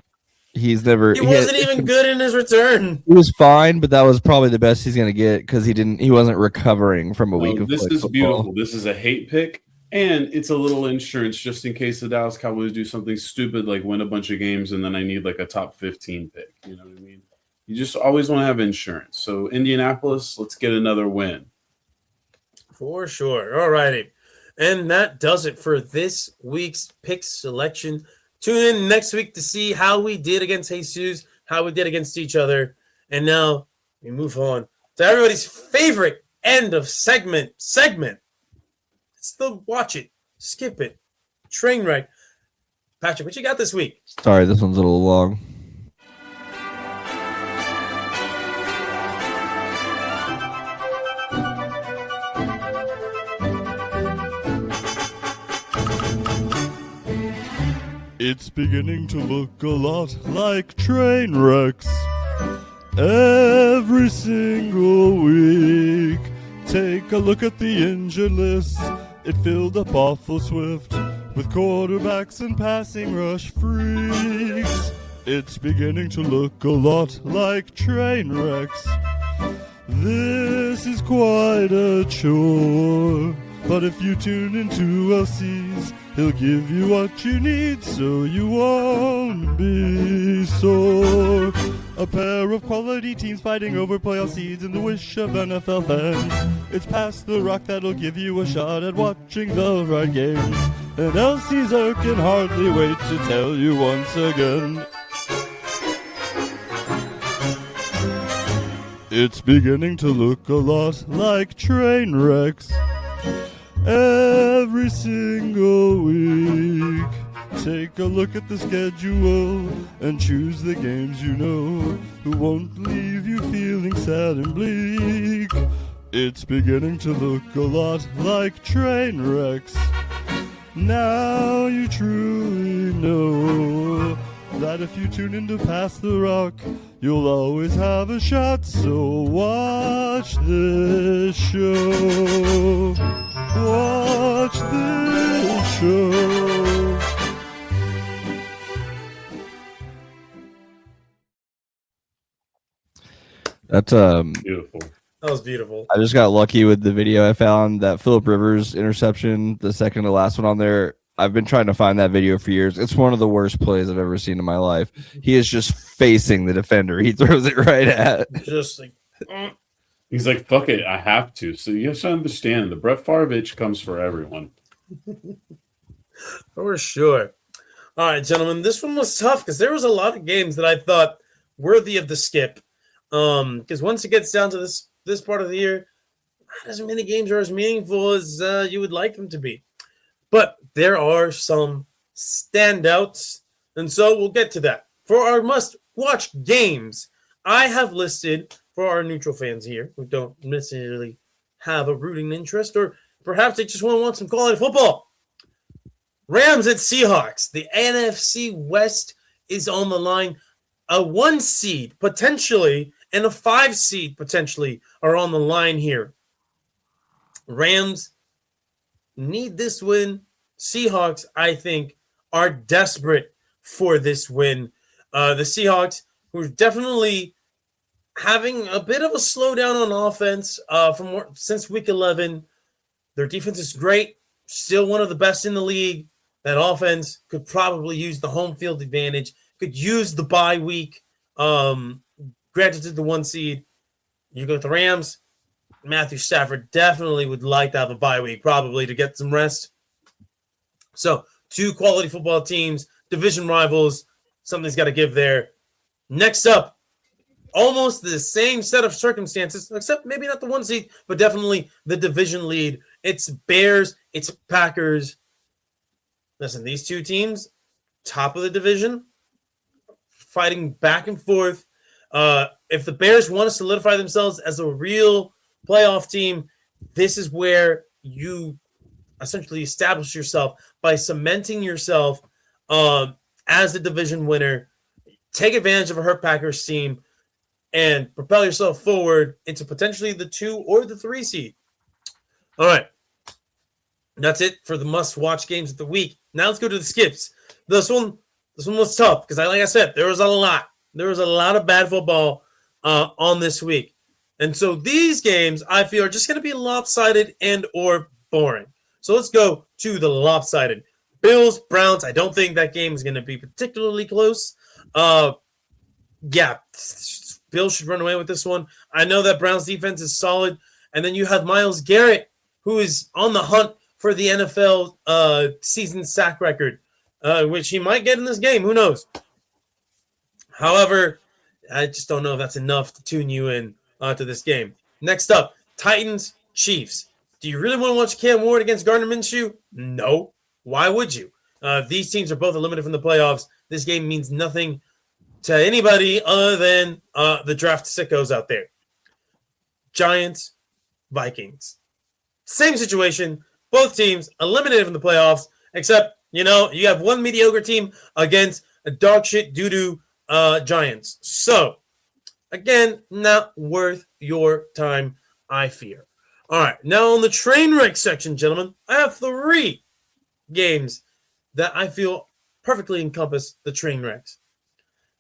C: He wasn't
A: even good in his return.
C: He was fine, but that was probably the best he's going to get because he wasn't recovering from a week of
D: this is
C: football.
D: Beautiful. This is a hate pick, and it's a little insurance just in case the Dallas Cowboys do something stupid like win a bunch of games, and then I need like a top 15 pick. You know what I mean? You just always want to have insurance. So Indianapolis, let's get another win.
A: For sure. All righty. And that does it for this week's pick selection. Tune in next week to see how we did against Jesus, how we did against each other. And now we move on to everybody's favorite end of segment. It's the watch it, skip it, train wreck. Patrick, what you got this week?
C: Sorry, this one's a little long. It's beginning to look a lot like train wrecks. Every single week, take a look at the injured list. It filled up awful swift with quarterbacks and passing rush freaks. It's beginning to look a lot like train wrecks. This is quite a chore, but if you tune into LC's, he'll give you what you need so you won't be sore. A pair of quality teams fighting over playoff seeds in the wish of NFL fans. It's past the rock that'll give you a shot at watching the right games. And LC's can hardly wait to tell you once again. It's beginning to look a lot like train wrecks. Every single week, take a look at the schedule and choose the games you know who won't leave you feeling sad and bleak. It's beginning to look a lot like train wrecks. Now you truly know that that if you tune in to Pass the Rock, you'll always have a shot. So watch this show. Watch this show. That's
D: Beautiful.
A: That was beautiful.
C: I just got lucky with the video I found, that Phillip Rivers interception, the second to last one on there. I've been trying to find that video for years. It's one of the worst plays I've ever seen in my life. He is just facing the defender. He throws it right at.
A: Just like,
D: He's like, fuck it, I have to. So you have to understand, the Brett Favre comes for everyone.
A: for sure. All right, gentlemen, this one was tough because there was a lot of games that I thought worthy of the skip. Because once it gets down to this part of the year, not as many games are as meaningful as you would like them to be. But there are some standouts, and so we'll get to that. For our must-watch games, I have listed, for our neutral fans here who don't necessarily have a rooting interest, or perhaps they just want some quality football. Rams at Seahawks. The NFC West is on the line. A 1 seed, potentially, and a 5 seed, potentially, are on the line here. Rams need this win. Seahawks, I think, are desperate for this win. The Seahawks, who are definitely having a bit of a slowdown on offense since week 11. Their defense is great, still one of the best in the league. That offense could probably use the home field advantage, could use the bye week. Granted to the 1 seed, you go with the Rams. Matthew Stafford definitely would like to have a bye week, probably to get some rest. So, 2 quality football teams, division rivals, something's got to give there. Next up, almost the same set of circumstances, except maybe not the 1 seed, but definitely the division lead. It's Bears, it's Packers. Listen, these 2 teams, top of the division, fighting back and forth. If the Bears want to solidify themselves as a real playoff team, this is where you essentially establish yourself by cementing yourself as the division winner. Take advantage of a hurt Packers team and propel yourself forward into potentially the 2 or the 3 seed. All right. That's it for the must-watch games of the week. Now let's go to the skips. This one was tough because, like I said, there was a lot. There was a lot of bad football on this week. And so these games, I feel, are just going to be lopsided and or boring. So let's go to the lopsided. Bills, Browns, I don't think that game is going to be particularly close. Yeah, Bills should run away with this one. I know that Browns defense is solid. And then you have Myles Garrett, who is on the hunt for the NFL season sack record, which he might get in this game. Who knows? However, I just don't know if that's enough to tune you in to this game. Next up, Titans, Chiefs. Do you really want to watch Cam Ward against Gardner Minshew? No. Why would you? These teams are both eliminated from the playoffs. This game means nothing to anybody other than the draft sickos out there. Giants, Vikings. Same situation. Both teams eliminated from the playoffs, except, you have one mediocre team against a dog shit doo-doo Giants. So, again, not worth your time, I fear. All right, now on the train wreck section, gentlemen, I have 3 games that I feel perfectly encompass the train wrecks.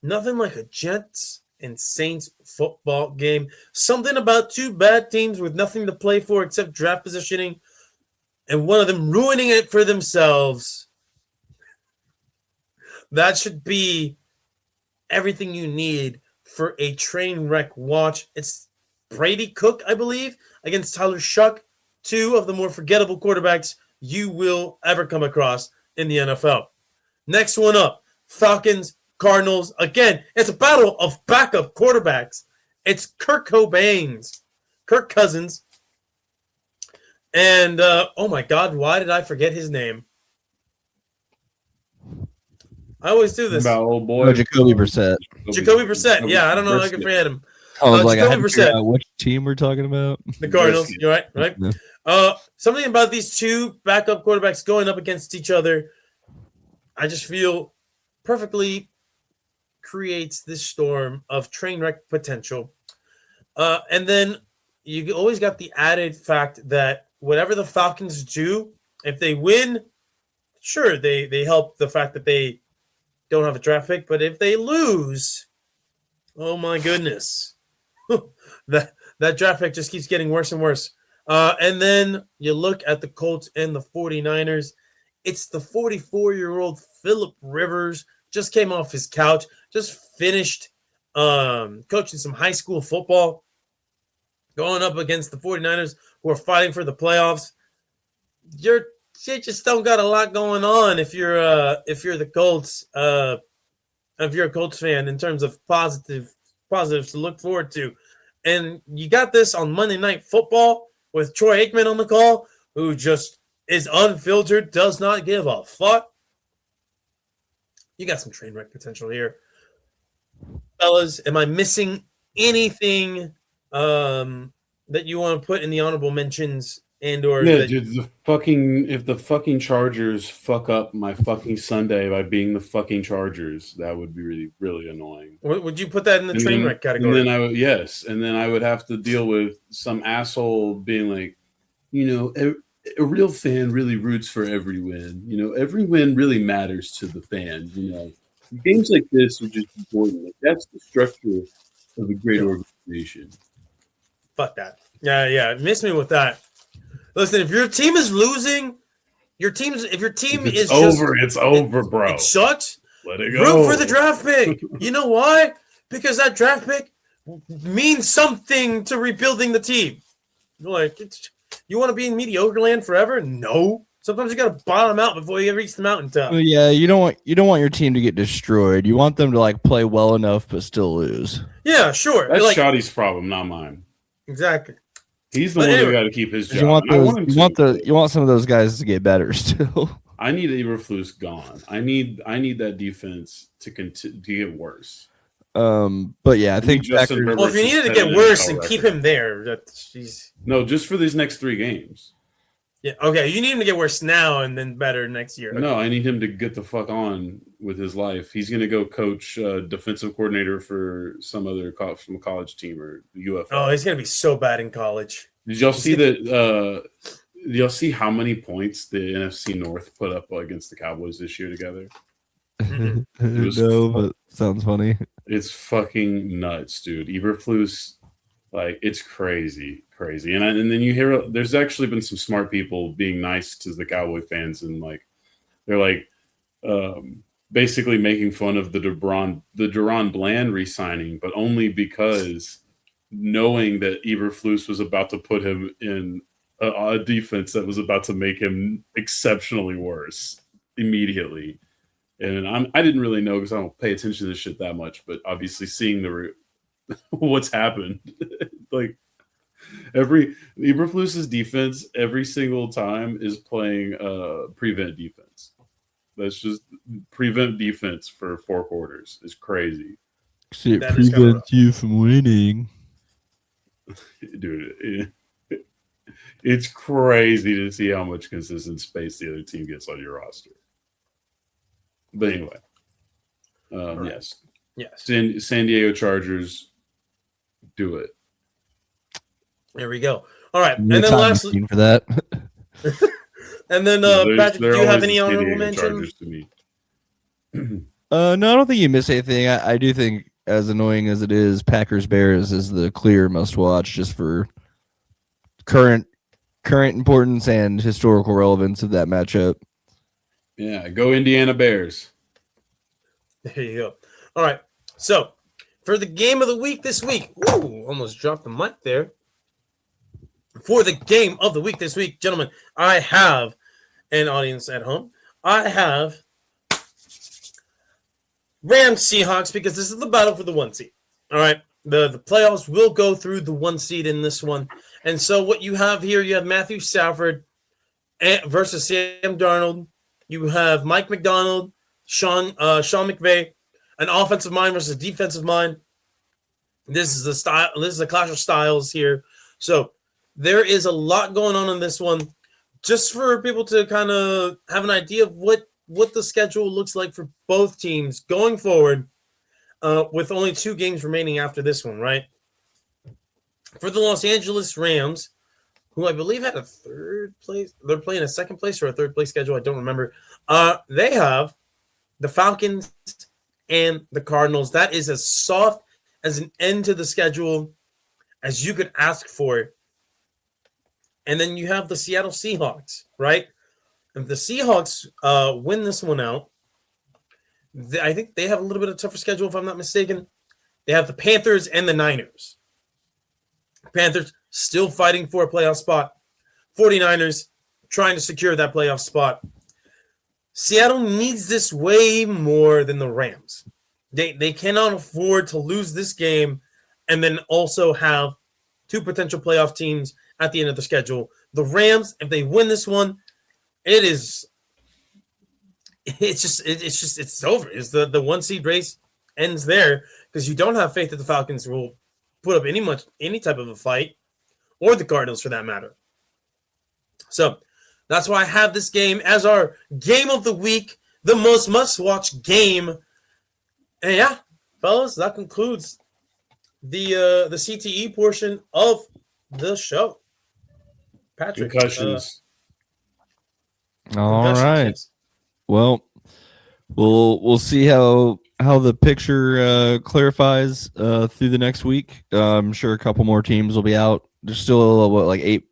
A: Nothing like a Jets and Saints football game. Something about 2 bad teams with nothing to play for except draft positioning, and one of them ruining it for themselves. That should be everything you need for a train wreck watch. It's Brady Cook, I believe, against Tyler Shuck, 2 of the more forgettable quarterbacks you will ever come across in the NFL. Next one up, Falcons, Cardinals. Again, it's a battle of backup quarterbacks. It's Kirk Cousins. And, oh my God, why did I forget his name? I always do this.
D: About old boy.
C: Jacoby Brissett.
A: Jacoby Brissett. Yeah, I don't know how I can forget him.
C: I was like, I
A: Jacoby
C: had to figure
A: Brissett.
C: out which team we're talking about.
A: The Cardinals. You're right, right?
C: Yeah.
A: Something about these 2 backup quarterbacks going up against each other, I just feel perfectly creates this storm of train wreck potential. And then you always got the added fact that whatever the Falcons do, if they win, sure, they help the fact that they don't have a draft pick. But if they lose, oh my goodness, that draft pick just keeps getting worse and worse. And then you look at the Colts and the 49ers. It's the 44-year-old Phillip Rivers, just came off his couch, just finished coaching some high school football, going up against the 49ers who are fighting for the playoffs. You just don't got a lot going on if you're the Colts, if you're a Colts fan in terms of positives to look forward to. And you got this on Monday Night Football with Troy Aikman on the call, who just is unfiltered, does not give a fuck. You got some train wreck potential here. Fellas, am I missing anything that you want to put in the honorable mentions and/or?
D: Yeah, dude, if the fucking Chargers fuck up my fucking Sunday by being the fucking Chargers, that would be really, really annoying.
A: Would you put that in the train wreck category?
D: And then I would have to deal with some asshole being like, a real fan really roots for every win. Every win really matters to the fans. Games like this are just important. Like, that's the structure of a great organization.
A: Fuck that. Yeah. Miss me with that. Listen, if your team is losing,
D: It's over, bro.
A: It sucks.
D: Let it go.
A: Root for the draft pick. You know why? Because that draft pick means something to rebuilding the team. Like, you want to be in mediocre land forever? No. Sometimes you got to bottom out before you reach the mountaintop.
C: Well, yeah, you don't want your team to get destroyed. You want them to play well enough but still lose.
A: Yeah, sure.
D: That's Shoddy's problem, not mine.
A: Exactly.
D: He's the one who got to keep his job.
C: You want some of those guys to get better still.
D: I need Eberflus gone. I need that defense to get worse.
C: But yeah, I think
D: Justin
C: Packers.
A: Well, if you needed to get worse and keep him there,
D: no, just for these next 3 games.
A: Yeah, okay. You need him to get worse now and then better next year. Okay.
D: No, I need him to get the fuck on with his life. He's going to go coach defensive coordinator for some other from a college team or UFL.
A: Oh, he's going to be so bad in college.
D: Did y'all see that? Did y'all see how many points the NFC North put up against the Cowboys this year together?
C: No, but sounds funny.
D: It's fucking nuts, dude. Eberflus, it's crazy. And then you hear there's actually been some smart people being nice to the Cowboy fans, and they're basically making fun of the Deron Bland re-signing, but only because knowing that Eberflus was about to put him in a defense that was about to make him exceptionally worse immediately. And I didn't really know because I don't pay attention to this shit that much, but obviously seeing what's happened, Eberflus's defense every single time is playing prevent defense. That's just prevent defense for 4 quarters. It's crazy.
C: It prevents you from winning.
D: Dude, it's crazy to see how much consistent space the other team gets on your roster. But anyway, right. Yes. San Diego Chargers, do it.
A: There we go. All right, and then lastly
C: for that.
A: And then Patrick, do you have any honorable mentions?
C: No, I don't think you missed anything. I do think, as annoying as it is, Packers Bears is the clear must watch just for current importance and historical relevance of that matchup.
D: Yeah, go Indiana Bears.
A: There you go. All right. So for the game of the week this week, almost dropped the mic there. For the game of the week this week, gentlemen, I have an audience at home. I have Rams Seahawks because this is the battle for the 1 seed. All right. The playoffs will go through the 1 seed in this one. And so what you have here, you have Matthew Stafford versus Sam Darnold. You have Mike McDonald, Sean McVay, an offensive mind versus defensive mind. This is the style. This is a clash of styles here. So there is a lot going on in this one. Just for people to kind of have an idea of what the schedule looks like for both teams going forward. with only 2 games remaining after this one, right? For the Los Angeles Rams, who I believe had a 3rd place, they're playing a 2nd place or a 3rd place schedule. I don't remember. They have the Falcons and the Cardinals. That is as soft as an end to the schedule as you could ask for. And then you have the Seattle Seahawks, right? If the Seahawks win this one out, I think they have a little bit of tougher schedule, if I'm not mistaken. They have the Panthers and the Niners. Panthers still fighting for a playoff spot. 49ers trying to secure that playoff spot. Seattle needs this way more than the Rams. They cannot afford to lose this game and then also have 2 potential playoff teams at the end of the schedule. The Rams, if they win this one, it's over. It's the 1 seed race ends there because you don't have faith that the Falcons will put up any type of a fight, or the Cardinals for that matter. So that's why I have this game as our game of the week, the most must-watch game. And yeah, fellas, that concludes the CTE portion of the show. Patrick,
D: Concussions.
C: All
A: concussions,
C: right.
A: yes.
C: Well, we'll see how the picture clarifies through the next week. I'm sure a couple more teams will be out. There's still like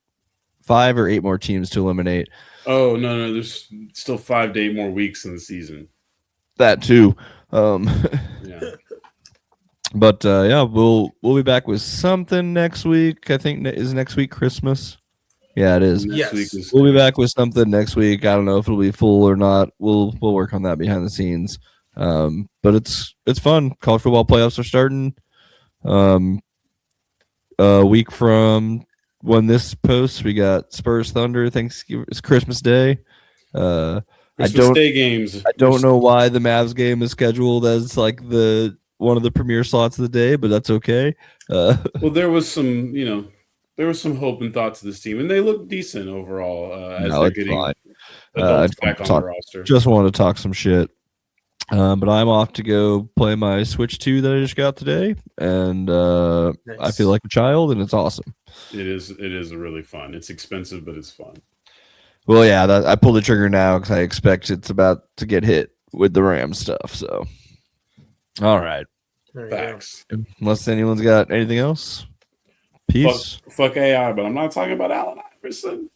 C: 5 or 8 more teams to eliminate.
D: Oh no, there's still 5 to 8 more weeks in the season.
C: That too.
D: Yeah.
C: But yeah, we'll be back with something next week. I think is next week Christmas. Yeah, it is.
A: Yes.
C: We'll be back with something next week. I don't know if it'll be full or not. We'll work on that behind the scenes. But it's fun. College football playoffs are starting. A week from when this posts, we got Spurs Thunder. Thanksgiving, it's Christmas Day.
D: Christmas Day games.
C: I don't know why the Mavs game is scheduled as like one of the premier slots of the day, but that's okay.
D: Well, there was some hope and thought to this team, and they look decent overall as they're getting
C: fine.
D: adults back on the roster.
C: Just wanted to talk some shit. But I'm off to go play my Switch 2 that I just got today, and
A: Nice.
C: I feel like a child, and it's awesome.
D: It is really fun. It's expensive, but it's fun.
C: Well, yeah, I pulled the trigger now because I expect it's about to get hit with the Rams stuff. So, all right.
A: There you go.
D: Facts.
C: Unless anyone's got anything else, peace.
D: Fuck AI, but I'm not talking about Allen Iverson.